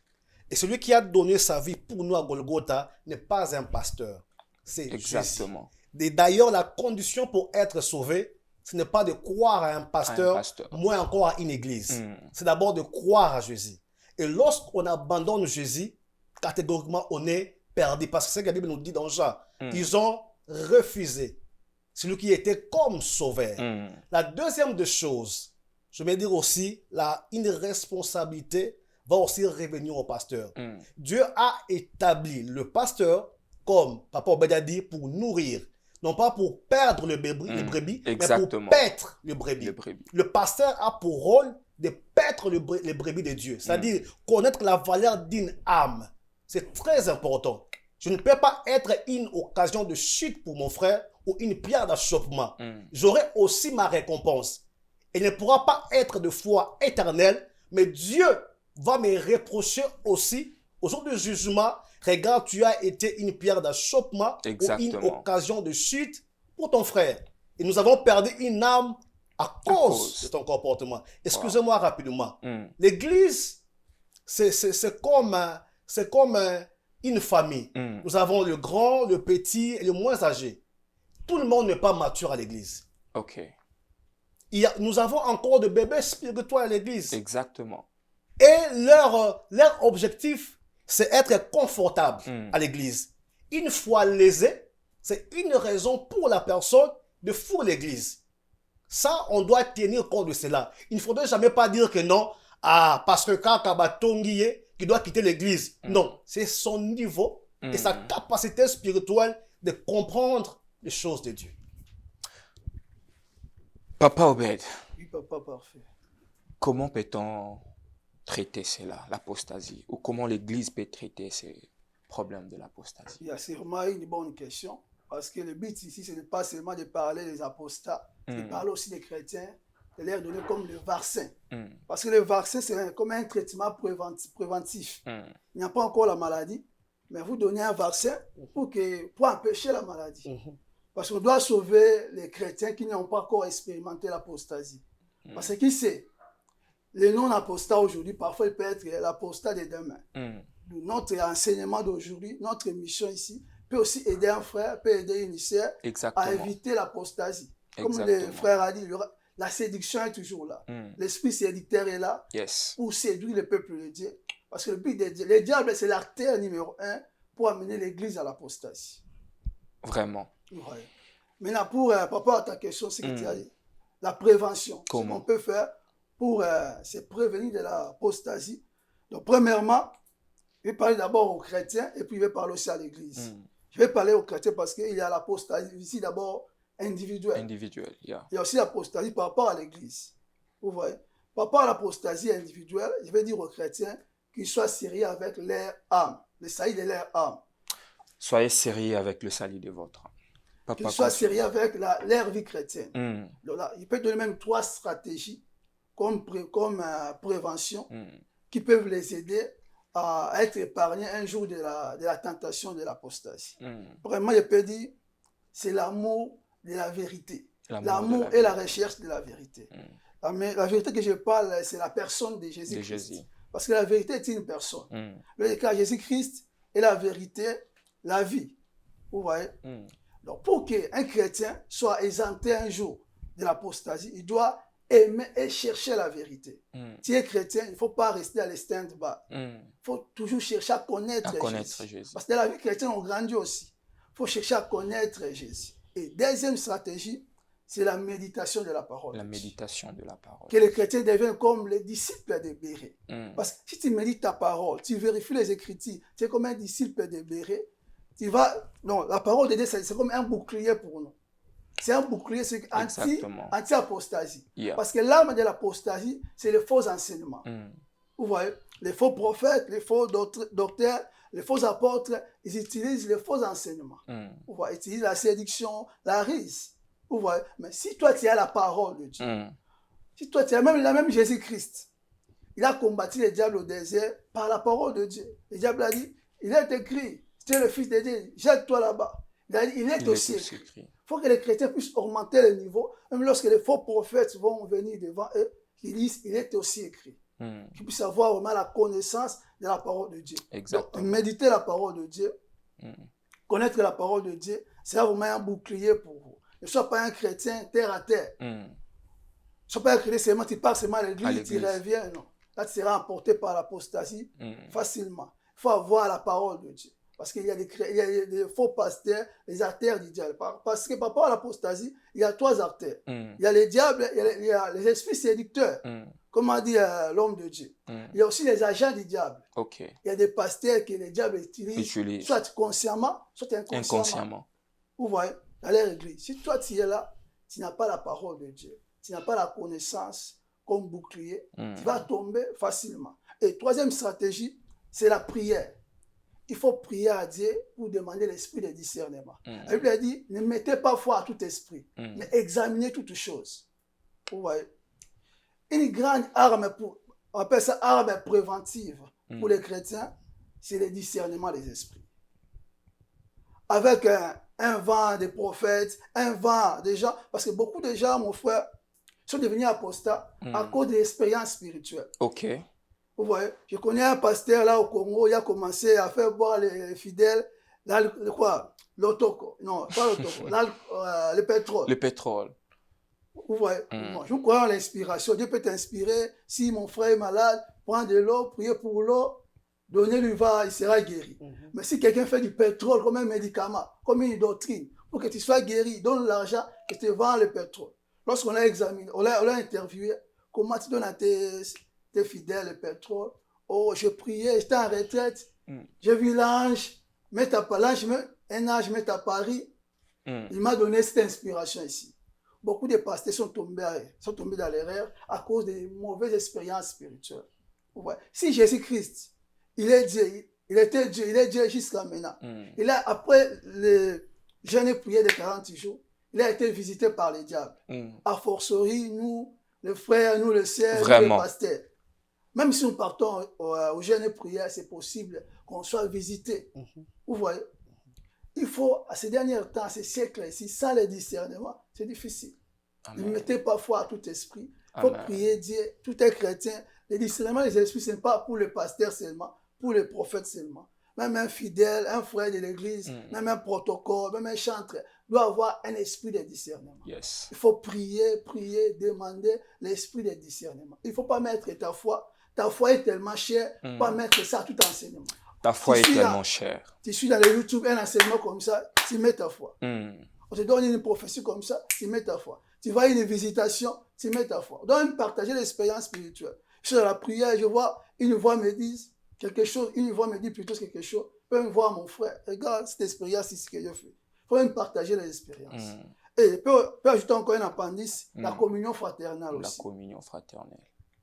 Et celui qui a donné sa vie pour nous à Golgotha n'est pas un pasteur. C'est exactement. Jésus. D'ailleurs, la condition pour être sauvé, ce n'est pas de croire à un pasteur, moins encore à une église. C'est d'abord de croire à Jésus. Et lorsqu'on abandonne Jésus, catégoriquement, on est perdu. Parce que c'est ce que la Bible nous dit dans Jean. Ils ont refusé celui qui était comme sauveur. La deuxième des choses, je vais dire aussi, une responsabilité va aussi revenir au pasteur. Dieu a établi le pasteur comme Papa Obed a dit pour nourrir. Non pas pour perdre les brebis, mais pour paître les brebis. Le pasteur a pour rôle de paître les brebis de Dieu. C'est-à-dire connaître la valeur d'une âme. C'est très important. Je ne peux pas être une occasion de chute pour mon frère ou une pierre d'achoppement. J'aurai aussi ma récompense. Elle ne pourra pas être de foi éternelle, mais Dieu va me reprocher aussi au jour du jugement. Regarde, tu as été une pierre d'achoppement ou une occasion de chute pour ton frère. Et nous avons perdu une âme à cause de ton comportement. Excusez-moi rapidement. L'église, c'est comme une famille. Nous avons le grand, le petit et le moins âgé. Tout le monde n'est pas mature à l'église. Ok. Nous avons encore de bébés spirituels à l'église. Exactement. Et leur objectif, c'est être confortable à l'église. Une fois lésé, c'est une raison pour la personne de fuir l'église. Ça, on doit tenir compte de cela. Il ne faudrait jamais pas dire que non, parce que Kakabatongi qui doit quitter l'église. Non, c'est son niveau et sa capacité spirituelle de comprendre les choses de Dieu. Papa Obed. Oui, papa, parfait. Comment peut-on traiter cela, l'apostasie? Ou comment l'Église peut traiter ces problèmes de l'apostasie? Il y a sûrement une bonne question. Parce que le but ici, ce n'est pas seulement de parler des apostats, c'est de parler aussi des chrétiens, de leur donner comme le vaccin. Parce que le vaccin, c'est comme un traitement préventif. Il n'y a pas encore la maladie, mais vous donnez un vaccin pour empêcher la maladie. Parce qu'on doit sauver les chrétiens qui n'ont pas encore expérimenté l'apostasie. Parce que qui sait, les non-apostats aujourd'hui, parfois il peut être l'apostat de demain. Notre enseignement d'aujourd'hui, notre mission ici, peut aussi aider un frère, peut aider une sœur à éviter l'apostasie. Comme le frère a dit, la séduction est toujours là. L'esprit séducteur est là pour séduire le peuple de Dieu. Parce que le but le diable, c'est l'artère numéro 1 pour amener l'église à l'apostasie. Vraiment. Ouais. Maintenant, pour rapport à ta question, c'est que tu as dit, la prévention. Ce qu'on peut faire pour se prévenir de l'apostasie. Donc, premièrement, je vais parler d'abord aux chrétiens et puis je vais parler aussi à l'église. Je vais parler aux chrétiens parce qu'il y a l'apostasie ici d'abord individuelle. Il y a aussi l'apostasie par rapport à l'église. Vous voyez? Par rapport à l'apostasie individuelle, je vais dire aux chrétiens qu'ils soient sérieux avec leur âme, le salut de leur âme. Soyez sérieux avec le salut de votre âme. Qu'ils soient sérieux avec leur vie chrétienne. Donc là, il peut donner même 3 stratégies comme prévention qui peuvent les aider à être épargnés un jour de la tentation de l'apostasie. Vraiment, je peux dire, c'est l'amour de la vérité. L'amour et la recherche de la vérité. Mais la vérité que je parle, c'est la personne de Jésus-Christ. Parce que la vérité est une personne. Le cas Jésus-Christ est la vérité, la vie. Vous voyez? Donc, pour qu'un chrétien soit exempté un jour de l'apostasie, il doit aimer et chercher la vérité. Si tu es chrétien, il ne faut pas rester à stand-by. Il faut toujours chercher à connaître Jésus. Parce que dans la vie chrétienne, on grandit aussi. Il faut chercher à connaître Jésus. Et deuxième stratégie, c'est la méditation de la parole. La méditation de la parole. Que les chrétiens deviennent comme les disciples de Béré. Parce que si tu médites ta parole, tu vérifies les Écritures, tu es comme un disciple de Béré, non, la parole de Dieu, c'est comme un bouclier pour nous. C'est un bouclier, c'est anti-apostasie. Parce que l'âme de l'apostasie, c'est les faux enseignements. Vous voyez, les faux prophètes, les faux docteurs, les faux apôtres, ils utilisent les faux enseignements. Vous voyez, ils utilisent la séduction, la rise. Vous voyez, mais si toi tu as la parole de Dieu, si toi tu as même Jésus-Christ, il a combattu le diable au désert par la parole de Dieu. Le diable a dit, il est écrit, tu es le fils de Dieu, jette-toi là-bas. Il a dit, il est aussi écrit. Il faut que les chrétiens puissent augmenter le niveau, même lorsque les faux prophètes vont venir devant eux, qu'ils disent, il est aussi écrit. Qu'ils puissent avoir vraiment la connaissance de la parole de Dieu. Donc, méditer la parole de Dieu, connaître la parole de Dieu, c'est vraiment un bouclier pour vous. Ne sois pas un chrétien terre à terre. Ne sois pas un chrétien seulement, tu pars seulement à l'église, tu reviens. Non. Là, tu seras emporté par l'apostasie facilement. Il faut avoir la parole de Dieu. Parce qu'il y a des faux pasteurs, les artères du diable. Parce que par rapport à l'apostasie, il y a 3 artères. Il y a les diables, il y a les esprits séducteurs, comme a dit l'homme de Dieu. Il y a aussi les agents du diable. Il y a des pasteurs que les diables utilisent, soit consciemment, soit inconsciemment. Vous voyez, dans leur église. Si toi tu es là, tu n'as pas la parole de Dieu, tu n'as pas la connaissance comme bouclier, tu vas tomber facilement. Et 3e stratégie, c'est la prière. Il faut prier à Dieu pour demander l'esprit de discernement. La Bible a dit, ne mettez pas foi à tout esprit, mais examinez toutes choses. Vous voyez, une grande arme, on appelle ça arme préventive pour les chrétiens, c'est le discernement des esprits. Avec un vent des prophètes, un vent des gens, parce que beaucoup de gens, mon frère, sont devenus apostats à cause de l'expérience spirituelle. Vous voyez, je connais un pasteur là au Congo, il a commencé à faire boire les fidèles, l'otoko, non, pas l'otoko, le pétrole. Le pétrole. Vous voyez, bon, je crois en l'inspiration. Dieu peut t'inspirer. Si mon frère est malade, prends de l'eau, priez pour l'eau, donnez-lui, il sera guéri. Mais si quelqu'un fait du pétrole comme un médicament, comme une doctrine, pour que tu sois guéri, donne l'argent et te vend le pétrole. Lorsqu'on l'a examiné, on l'a interviewé, comment tu donnes à tes fidèles le pétrole? Oh, je priais, j'étais en retraite, j'ai vu l'ange, un ange met à Paris, il m'a donné cette inspiration ici. Beaucoup de pasteurs sont tombés dans l'erreur à cause des mauvaises expériences spirituelles. Ouais. Si Jésus-Christ, il est Dieu, il était Dieu, il est Dieu jusqu'à maintenant. Après le jeûne et prière de 40 jours, il a été visité par les diables. A fortiori, nous, les frères, nous, les sœurs, nous, les pasteurs. Même si nous partons au jeûne et prière, c'est possible qu'on soit visité. Vous voyez? Il faut, à ces derniers temps, ces siècles-ci, sans le discernement, c'est difficile. Amen. Ne mettez pas foi à tout esprit. Il faut prier Dieu. Tout est chrétien. Le discernement des esprits, ce n'est pas pour le pasteur seulement, pour les prophètes seulement. Même un fidèle, un frère de l'église, même un protocole, même un chantre, doit avoir un esprit de discernement. Yes. Il faut prier, demander l'esprit de discernement. Il ne faut pas mettre ta foi. Ta foi est tellement chère, pas mettre ça à tout enseignement. Ta foi est tellement chère. Tu suis dans le YouTube un enseignement comme ça, tu mets ta foi. On te donne une prophétie comme ça, tu mets ta foi. Tu vois une visitation, tu mets ta foi. Donc, partager l'expérience spirituelle. Je suis dans la prière, je vois, une voix me dit quelque chose, une voix me dit plutôt quelque chose. Je peux me voir mon frère, regarde cette expérience ici que je fais. Il faut même partager les expériences. Et je peux ajouter encore un appendice, la communion fraternelle aussi. La communion fraternelle.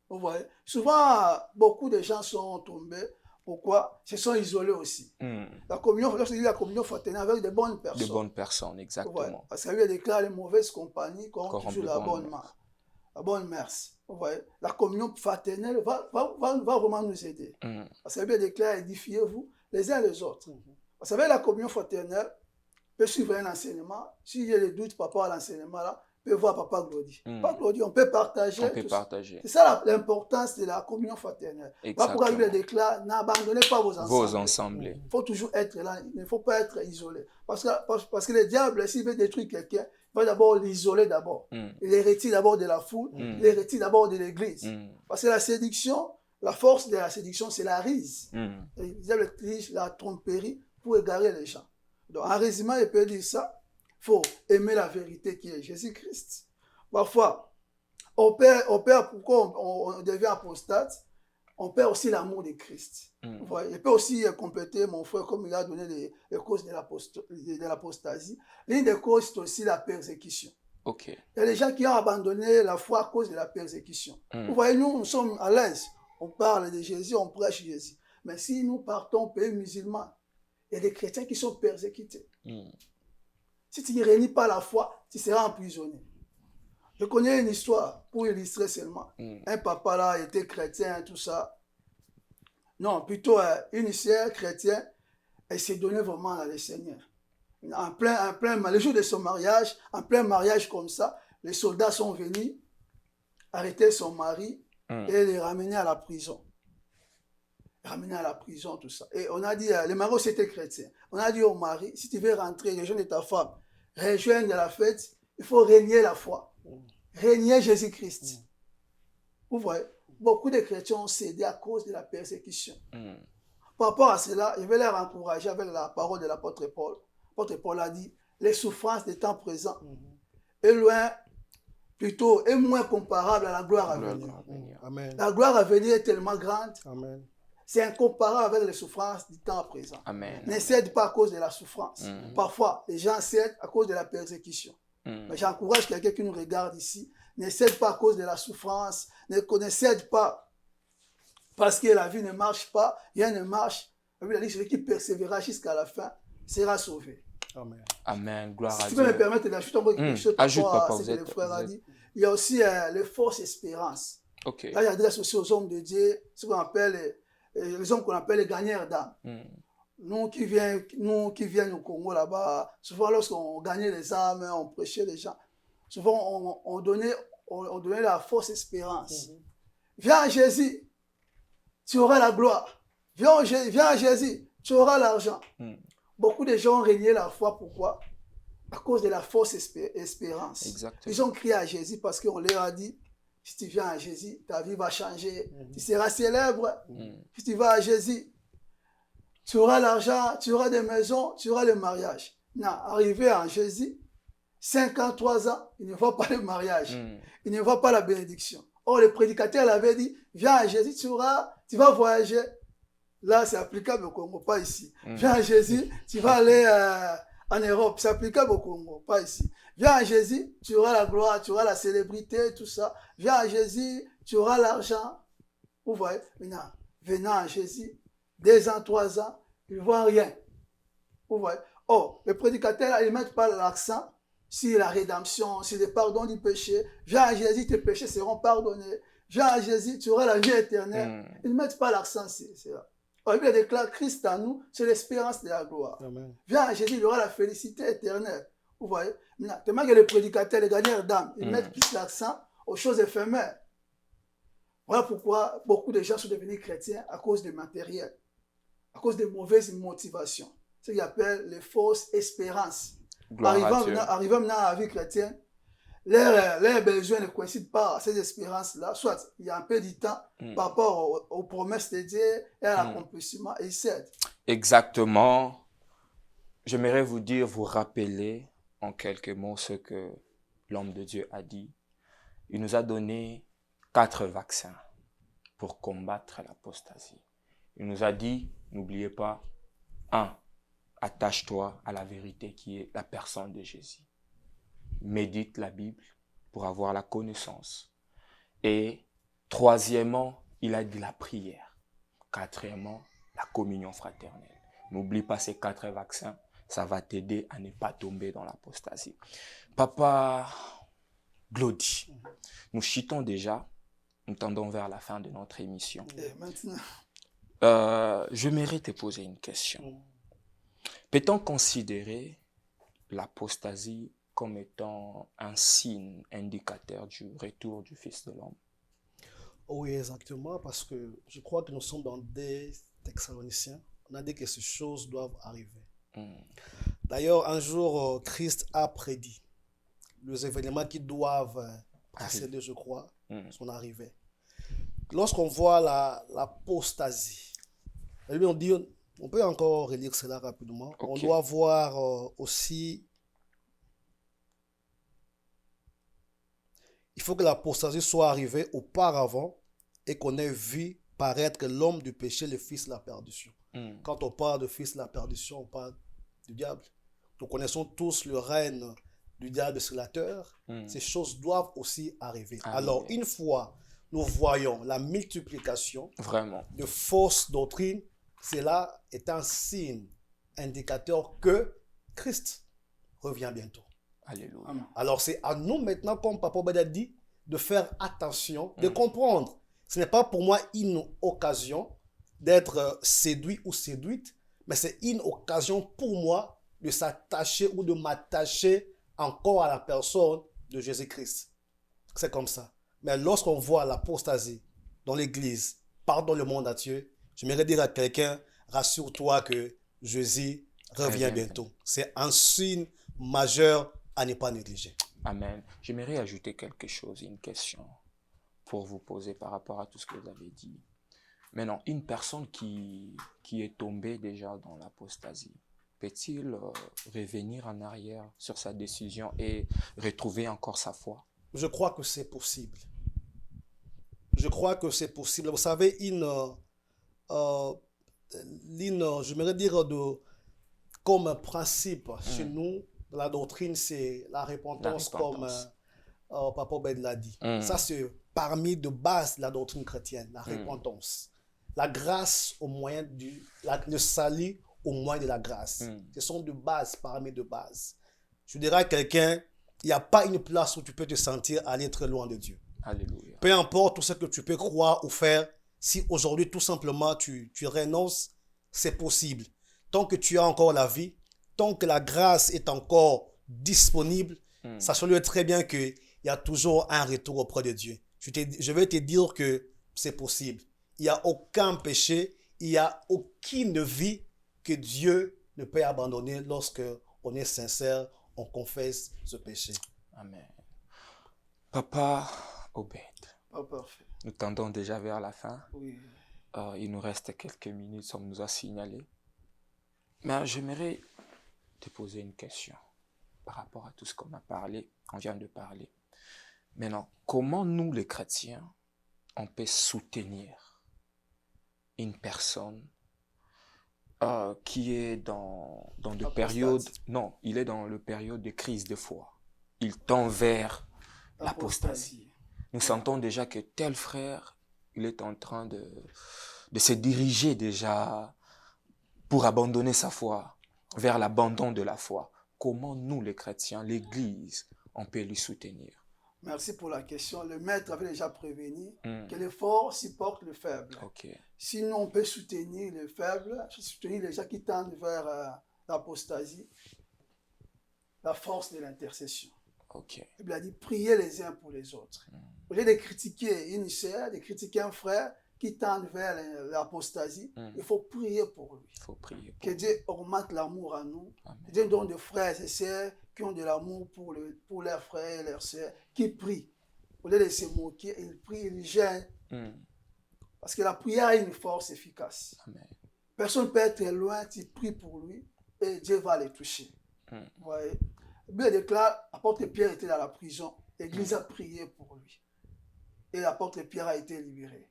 Vous voyez, souvent, beaucoup de gens sont tombés. Pourquoi? Ils se sont isolés aussi. La communion, lorsque je dis la communion fraternelle avec de bonnes personnes. De bonnes personnes, exactement. Ouais, parce qu'il y a déclaré les mauvaises compagnies corrompent toujours la bonne mœurs. Vous voyez, la communion fraternelle va vraiment nous aider. Parce qu'il y a déclaré édifiez-vous les uns les autres. Vous savez, la communion fraternelle peut suivre un enseignement. Si j'ai des doutes par rapport à l'enseignement là, peut voir Papa Glody. Papa Glody, on peut partager. C'est ça l'importance de la communion fraternelle. Pourquoi la Bible déclare, n'abandonnez pas vos assemblées. Il faut toujours être là, il ne faut pas être isolé. Parce que le diable, s'il veut détruire quelqu'un, il va d'abord l'isoler d'abord. Il les retire d'abord de la foule, il les retire d'abord de l'église. Parce que la séduction, la force de la séduction, c'est la ruse. Le diable utilise la tromperie pour égarer les gens. Donc, en résumé, il peut dire ça. Il faut aimer la vérité qui est Jésus-Christ. Parfois, on perd pourquoi on devient apostate, on perd aussi l'amour de Christ. Il peut aussi compléter mon frère comme il a donné les causes de l'apostasie. L'une des causes, c'est aussi la persécution. Il y a des gens qui ont abandonné la foi à cause de la persécution. Vous voyez, nous sommes à l'aise. On parle de Jésus, on prêche Jésus. Mais si nous partons au pays musulman, il y a des chrétiens qui sont persécutés. Si tu ne réunis pas la foi, tu seras emprisonné. Je connais une histoire, pour illustrer seulement. Un papa là était chrétien, tout ça. Non, plutôt une sœur chrétienne, elle s'est donnée vraiment à le Seigneur. Le jour de son mariage, en plein mariage comme ça, les soldats sont venus arrêter son mari et les ramener à la prison. Ramener à la prison, tout ça. Et on a dit, le mari c'était chrétien. On a dit au mari, si tu veux rentrer, rejoindre ta femme, rejoindre la fête, il faut régner la foi. Régner Jésus-Christ. Vous voyez, beaucoup de chrétiens ont cédé à cause de la persécution. Par rapport à cela, je vais les encourager avec la parole de l'apôtre Paul. L'apôtre Paul a dit, les souffrances des temps présents est moins comparable à la gloire à venir. Amen. La gloire à venir est tellement grande. Amen. C'est incomparable avec les souffrances du temps présent. Amen. Ne cède pas à cause de la souffrance. Parfois, les gens cèdent à cause de la persécution. Mais j'encourage quelqu'un qui nous regarde ici. Ne cède pas à cause de la souffrance. Ne cède pas parce que la vie ne marche pas. Rien ne marche. La Bible dit celui qui persévérera jusqu'à la fin sera sauvé. Amen. Amen. Gloire à Dieu. Si tu peux me permettre d'ajouter un peu quelque chose par rapport à ce que le frère a dit. Il y a aussi les fausses espérances. Là, il adresse aussi aux hommes de Dieu, ce qu'on appelle les hommes qu'on appelle les gagnants d'âme. Nous qui viennent au Congo là-bas, souvent lorsqu'on gagnait les âmes, on prêchait les gens, souvent on donnait la fausse espérance. Viens à Jésus, tu auras la gloire. Viens à Jésus, tu auras l'argent. Beaucoup de gens ont régné la foi. Pourquoi? à cause de la fausse espérance. Exactement. Ils ont crié à Jésus parce qu'on leur a dit, si tu viens à Jésus, ta vie va changer, tu seras célèbre. Si tu vas à Jésus, tu auras l'argent, tu auras des maisons, tu auras le mariage. Non, arrivé à Jésus, 5 ans, 3 ans, il ne voit pas le mariage. Il ne voit pas la bénédiction. Or, le prédicateur l'avait dit, viens à Jésus, tu vas voyager. Là, c'est applicable au Congo, pas ici. Viens à Jésus, tu vas aller en Europe, c'est applicable au Congo, pas ici. Viens à Jésus, tu auras la gloire, tu auras la célébrité, tout ça. Viens à Jésus, tu auras l'argent. Vous voyez, maintenant, venant à Jésus, 2 ans, 3 ans, ils ne voient rien. Vous voyez. Oh, les prédicateurs, ils ne mettent pas l'accent sur la rédemption, sur le pardon du péché. Viens à Jésus, tes péchés seront pardonnés. Viens à Jésus, tu auras la vie éternelle. Ils ne mettent pas l'accent sur cela. La Bible déclare Christ en nous, c'est l'espérance de la gloire. Amen. Viens à Jésus, il aura la félicité éternelle. Vous voyez? Maintenant, tellement que les prédicateurs, les gagnants d'âme, ils mettent plus l'accent aux choses éphémères. Voilà pourquoi beaucoup de gens sont devenus chrétiens à cause du matériel, à cause des mauvaises motivations. Ce qu'ils appellent les fausses espérances. Arrivant maintenant à la vie chrétienne, leurs besoins ne coïncident pas à ces espérances-là. Soit il y a un peu du temps par rapport aux promesses de Dieu et à l'accomplissement, et ils cèdent. Exactement. J'aimerais vous rappeler en quelques mots ce que l'homme de Dieu a dit. Il nous a donné 4 vaccins pour combattre l'apostasie. Il nous a dit, n'oubliez pas, 1. Attache-toi à la vérité qui est la personne de Jésus. Médite la Bible pour avoir la connaissance. Et 3e, il a dit la prière. 4e, la communion fraternelle. N'oublie pas ces 4 vaccins, ça va t'aider à ne pas tomber dans l'apostasie. Papa Glody, nous chutons déjà, nous tendons vers la fin de notre émission. Et maintenant, j'aimerais te poser une question. Peut-on considérer l'apostasie comme étant un signe indicateur du retour du Fils de l'homme? Oui, exactement, parce que je crois que nous sommes dans des Thessaloniciens. On a dit que ces choses doivent arriver. D'ailleurs, un jour, Christ a prédit les événements qui doivent précéder, je crois, son arrivée. Lorsqu'on voit l'apostasie, on peut encore relire cela rapidement. Okay. On doit voir aussi, il faut que l'apostasie soit arrivée auparavant et qu'on ait vu paraître l'homme du péché, le fils de la perdition. Quand on parle de fils de la perdition, on parle du diable. Nous connaissons tous le règne du diable sur la terre. Ces choses doivent aussi arriver. Alors, une fois nous voyons la multiplication de fausses doctrines, cela est un signe indicateur que Christ revient bientôt. Alléluia. Alors, c'est à nous maintenant, comme Papa Obed dit, de faire attention, de comprendre. Ce n'est pas pour moi une occasion d'être séduit ou séduite, mais c'est une occasion pour moi de s'attacher ou de m'attacher encore à la personne de Jésus-Christ. C'est comme ça. Mais lorsqu'on voit l'apostasie dans l'église, dans le monde entier, j'aimerais dire à quelqu'un, rassure-toi que Jésus revient bientôt. C'est un signe majeur à ne pas négliger. Amen. J'aimerais ajouter quelque chose, une question pour vous poser par rapport à tout ce que vous avez dit. Maintenant, une personne qui est tombée déjà dans l'apostasie, peut-il revenir en arrière sur sa décision et retrouver encore sa foi? Je crois que c'est possible. Je crois que c'est possible. Vous savez, j'aimerais dire comme un principe chez nous, la doctrine, c'est la repentance. Comme Papa Obed l'a dit. Ça, c'est parmi de base la doctrine chrétienne, la repentance. La grâce au moyen le salut au moyen de la grâce. Ce sont de base, parmi de base. Je dirais à quelqu'un, il n'y a pas une place où tu peux te sentir aller très loin de Dieu. Alléluia. Peu importe tout ce que tu peux croire ou faire, si aujourd'hui tout simplement tu renonces, c'est possible. Tant que tu as encore la vie, tant que la grâce est encore disponible, sache-le très bien qu'il y a toujours un retour auprès de Dieu. Je vais te dire que c'est possible. Il n'y a aucun péché, il n'y a aucune vie que Dieu ne peut abandonner lorsque on est sincère, on confesse ce péché. Amen. Papa Obed, Pas parfait. nous tendons déjà vers la fin. Oui. Il nous reste quelques minutes, on nous a signalé. Mais j'aimerais te poser une question par rapport à tout ce qu'on a parlé, on vient de parler. Maintenant, comment nous les chrétiens, on peut soutenir une personne qui est dans des périodes... Non, il est dans le période de crise de foi. Il tend vers l'apostasie. Nous sentons déjà que tel frère, il est en train de se diriger déjà pour abandonner sa foi, vers l'abandon de la foi. Comment nous, les chrétiens, l'Église, on peut lui soutenir? Merci pour la question. Le maître avait déjà prévenu que le fort supporte le faible. Okay. Sinon, on peut soutenir le faible, soutenir les gens qui tendent vers l'apostasie, la force de l'intercession. Okay. Il a dit priez les uns pour les autres. Au lieu de critiquer une sœur, de critiquer un frère qui tend vers l'apostasie, il faut prier pour lui. Il faut prier pour que Dieu augmente l'amour à nous. Amen. Dieu donne des frères et sœurs qui ont de l'amour pour leurs frères et leurs sœurs, qui prient. Au lieu de se moquer, ils prient, ils gênent. Parce que la prière a une force efficace. Amen. Personne ne peut être loin, tu pries pour lui et Dieu va les toucher. Vous voyez? La Bible déclare, l'apôtre Pierre était dans la prison, l'Église a prié pour lui. Et l'apôtre Pierre a été libéré.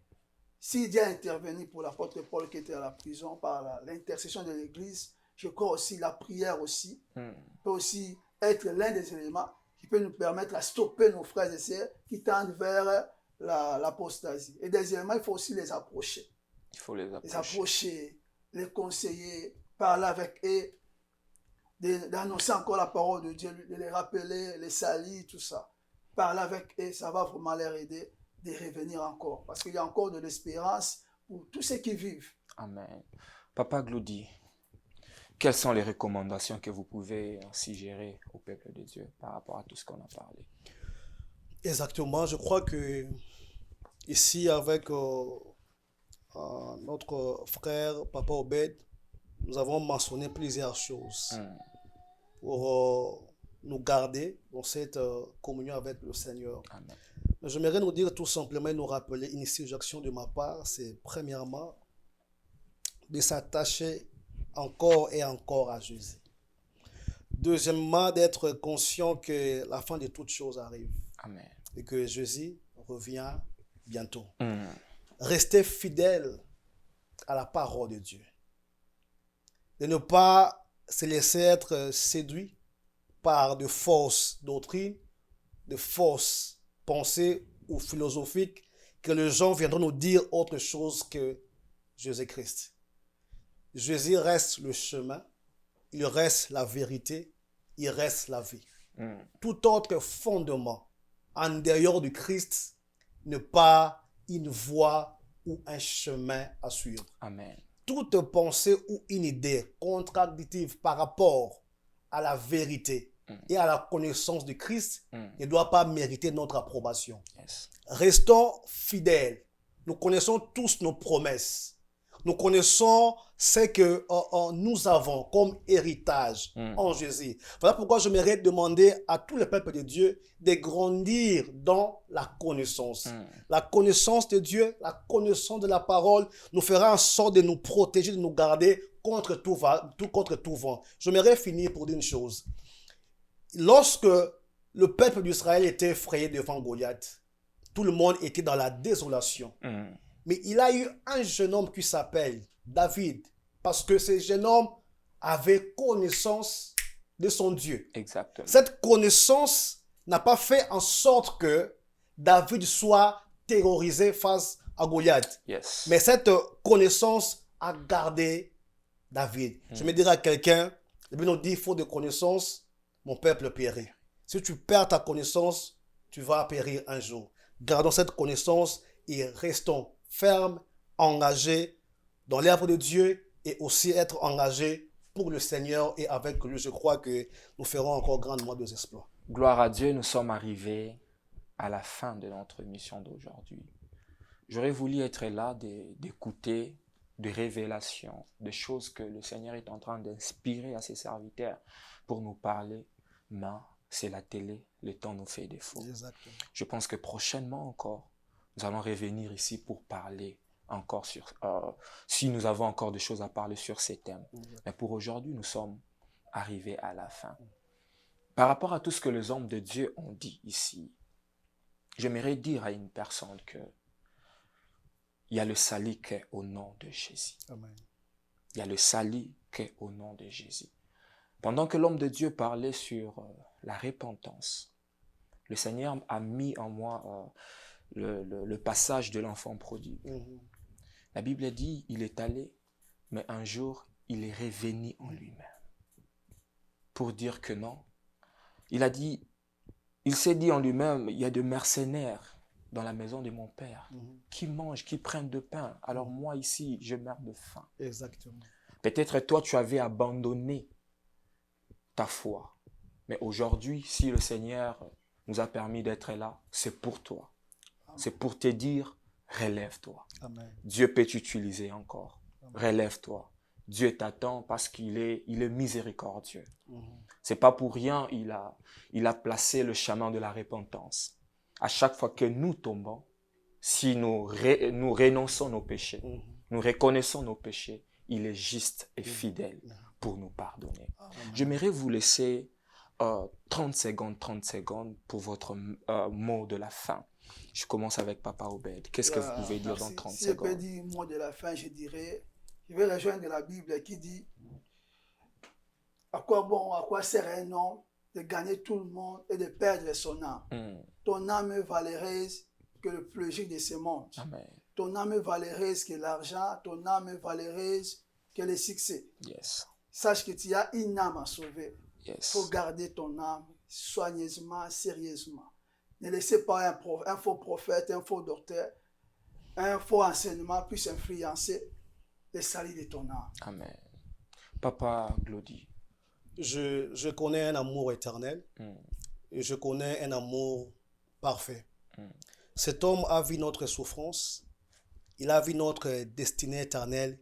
Si Dieu a intervenu pour l'apôtre Paul qui était à la prison par l'intercession de l'Église, je crois aussi la prière aussi peut aussi être l'un des éléments qui peut nous permettre à stopper nos frères et sœurs qui tendent vers l'apostasie. Et deuxièmement, il faut aussi les approcher. Il faut les approcher. Les approcher, les conseiller, parler avec eux, d'annoncer encore la parole de Dieu, de les rappeler, les salir, tout ça. Parler avec eux, ça va vraiment les aider de revenir encore. Parce qu'il y a encore de l'espérance pour tous ceux qui vivent. Amen. Papa Gloudi, quelles sont les recommandations que vous pouvez suggérer au peuple de Dieu par rapport à tout ce qu'on a parlé? Exactement. Je crois que ici, avec notre frère, Papa Obed, nous avons mentionné plusieurs choses pour nous garder dans cette communion avec le Seigneur. Amen. J'aimerais nous dire tout simplement et nous rappeler une suggestion de ma part, c'est premièrement de s'attacher encore et encore à Jésus. Deuxièmement, d'être conscient que la fin de toutes choses arrive. Amen. Et que Jésus revient bientôt. Rester fidèle à la parole de Dieu. De ne pas se laisser être séduit par de fausses doctrines, de fausses pensées ou philosophiques, que les gens viendront nous dire autre chose que Jésus-Christ. Jésus reste le chemin, il reste la vérité, il reste la vie. Tout autre fondement en dehors du Christ n'est pas une voie ou un chemin à suivre. Amen. Toute pensée ou une idée contradictive par rapport à la vérité et à la connaissance de Christ ne doit pas mériter notre approbation. Yes. Restons fidèles. Nous connaissons tous nos promesses. Nous connaissons ce que nous avons comme héritage en Jésus. Voilà pourquoi je j'aimerais demander à tout le peuple de Dieu de grandir dans la connaissance. La connaissance de Dieu, la connaissance de la parole nous fera en sorte de nous protéger, de nous garder contre tout vent. J'aimerais finir pour dire une chose. Lorsque le peuple d'Israël était effrayé devant Goliath, tout le monde était dans la désolation. Mais il a eu un jeune homme qui s'appelle David, parce que ce jeune homme avait connaissance de son Dieu. Exactement. Cette connaissance n'a pas fait en sorte que David soit terrorisé face à Goliath. Yes. Mais cette connaissance a gardé David. Je me dirais à quelqu'un, la Bible nous dit, faute de connaissance, mon peuple périt. Si tu perds ta connaissance, tu vas périr un jour. Gardons cette connaissance et restons fermes, engagés dans l'œuvre de Dieu et aussi être engagés pour le Seigneur et avec lui. Je crois que nous ferons encore grandement des exploits. Gloire à Dieu, nous sommes arrivés à la fin de notre mission d'aujourd'hui. J'aurais voulu être là d'écouter des révélations, des choses que le Seigneur est en train d'inspirer à ses serviteurs pour nous parler. main, c'est la télé, le temps nous fait défaut. Exactement. Je pense que prochainement encore, nous allons revenir ici pour parler encore si nous avons encore des choses à parler sur ces thèmes. Mais pour aujourd'hui, nous sommes arrivés à la fin. Par rapport à tout ce que les hommes de Dieu ont dit ici, j'aimerais dire à une personne que il y a le salut qu'est au nom de Jésus. Amen. Il y a le salut qu'est au nom de Jésus. Pendant que l'homme de Dieu parlait sur la repentance, le Seigneur a mis en moi le passage de l'enfant prodigue. La Bible dit, il est allé, mais un jour, il est revenu en lui-même. Pour dire que non. Il a dit, il s'est dit en lui-même, il y a des mercenaires dans la maison de mon père qui mangent, qui prennent de pain. Alors moi ici, je meurs de faim. Exactement. Peut-être toi, tu avais abandonné ta foi. Mais aujourd'hui, si le Seigneur nous a permis d'être là, c'est pour toi. C'est pour te dire, relève-toi. Amen. Dieu peut t'utiliser encore. Relève-toi. Dieu t'attend parce qu'il est miséricordieux. C'est pas pour rien, il a placé le chemin de la repentance. À chaque fois que nous tombons, si nous renonçons nos péchés, nous reconnaissons nos péchés, il est juste et fidèle pour nous pardonner. J'aimerais vous laisser 30 secondes pour votre mot de la fin. Je commence avec Papa Obed. Qu'est-ce que vous pouvez dire dans 30 secondes? Si je peux dire mot de la fin, je dirais, je vais rejoindre la Bible qui dit à quoi sert un homme de gagner tout le monde et de perdre son âme. Ton âme est valeureuse que le plaisir de ce monde. Amen. Ton âme est valeureuse que l'argent, ton âme est valeureuse que le succès. Yes. Sache que tu as une âme à sauver. Il Yes. faut garder ton âme soigneusement, sérieusement. Ne laissez pas un faux prophète, un faux docteur, un faux enseignement puisse influencer le salut de ton âme. Amen. Papa Glody. Je connais un amour éternel et je connais un amour parfait. Cet homme a vu notre souffrance, il a vu notre destinée éternelle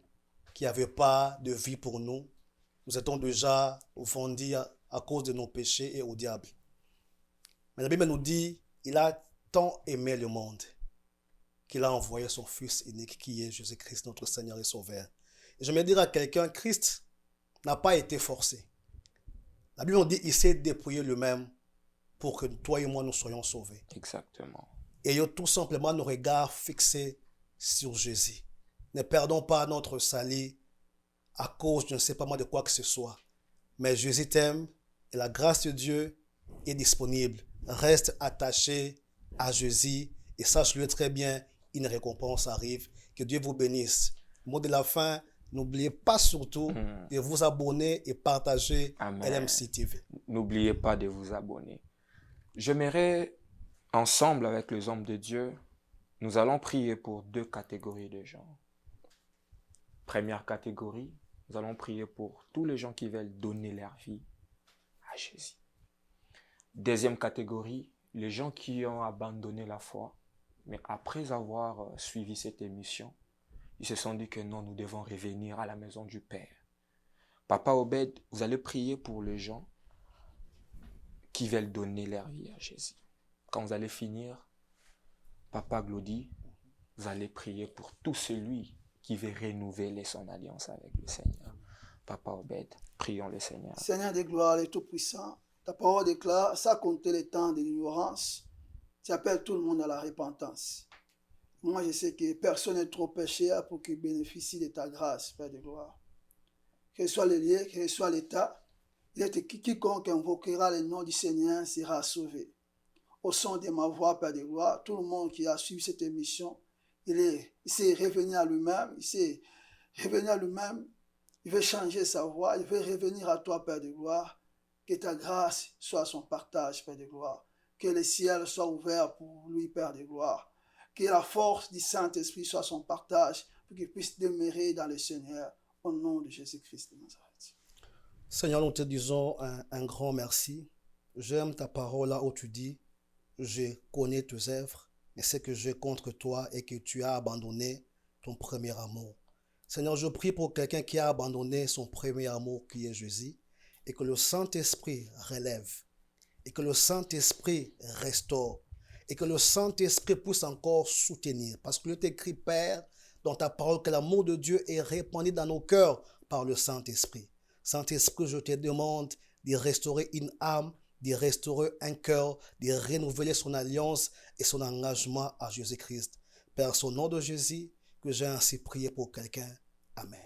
qui n'avait pas de vie pour nous. Nous étions déjà vendus à cause de nos péchés et au diable. Mais la Bible nous dit, il a tant aimé le monde qu'il a envoyé son Fils unique qui est Jésus-Christ, notre Seigneur et Sauveur. Et je me dire à quelqu'un, Christ n'a pas été forcé. La Bible nous dit, il s'est dépouillé lui-même pour que toi et moi nous soyons sauvés. Exactement. Ayons tout simplement nos regards fixés sur Jésus. Ne perdons pas notre salut à cause, je ne sais pas moi, de quoi que ce soit. Mais Jésus t'aime et la grâce de Dieu est disponible. Reste attaché à Jésus et sache-le très bien, une récompense arrive. Que Dieu vous bénisse. Mot de la fin, n'oubliez pas surtout de vous abonner et partager LMC TV. N'oubliez pas de vous abonner. J'aimerais, ensemble avec les hommes de Dieu, nous allons prier pour 2 catégories de gens. Première catégorie, nous allons prier pour tous les gens qui veulent donner leur vie à Jésus. Deuxième catégorie, les gens qui ont abandonné la foi, mais après avoir suivi cette émission, ils se sont dit que non, nous devons revenir à la maison du Père. Papa Obed, vous allez prier pour les gens qui veulent donner leur vie à Jésus. Quand vous allez finir, Papa Glody, vous allez prier pour tout celui qui veut renouveler son alliance avec le Seigneur. Papa Obed, prions le Seigneur. Seigneur de gloire, le Tout-Puissant, ta parole déclare, sans compter le temps de l'ignorance, tu appelles tout le monde à la repentance. Moi, je sais que personne n'est trop péché pour qu'il bénéficie de ta grâce, Père de gloire. Que ce soit le lieu, que ce soit l'état, quiconque invoquera le nom du Seigneur sera sauvé. Au son de ma voix, Père de gloire, tout le monde qui a suivi cette émission, il s'est revenu à lui-même, il veut changer sa voix, il veut revenir à toi, Père de gloire. Que ta grâce soit son partage, Père de gloire. Que le ciel soit ouvert pour lui, Père de gloire. Que la force du Saint-Esprit soit son partage pour qu'il puisse demeurer dans le Seigneur au nom de Jésus-Christ de Nazareth. Seigneur, nous te disons un grand merci. J'aime ta parole là où tu dis, je connais tes œuvres, mais c'est que j'ai contre toi et que tu as abandonné ton premier amour. Seigneur, je prie pour quelqu'un qui a abandonné son premier amour qui est Jésus et que le Saint-Esprit relève et que le Saint-Esprit restaure et que le Saint-Esprit puisse encore soutenir. Parce que il est écrit, Père, dans ta parole, que l'amour de Dieu est répandu dans nos cœurs par le Saint-Esprit. Saint-Esprit, je te demande de restaurer une âme, de restaurer un cœur, de renouveler son alliance et son engagement à Jésus-Christ. Père, au nom de Jésus, que j'ai ainsi prié pour quelqu'un. Amen.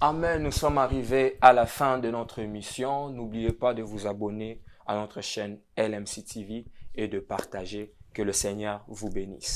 Amen. Nous sommes arrivés à la fin de notre émission. N'oubliez pas de vous abonner à notre chaîne LMC TV et de partager. Que le Seigneur vous bénisse.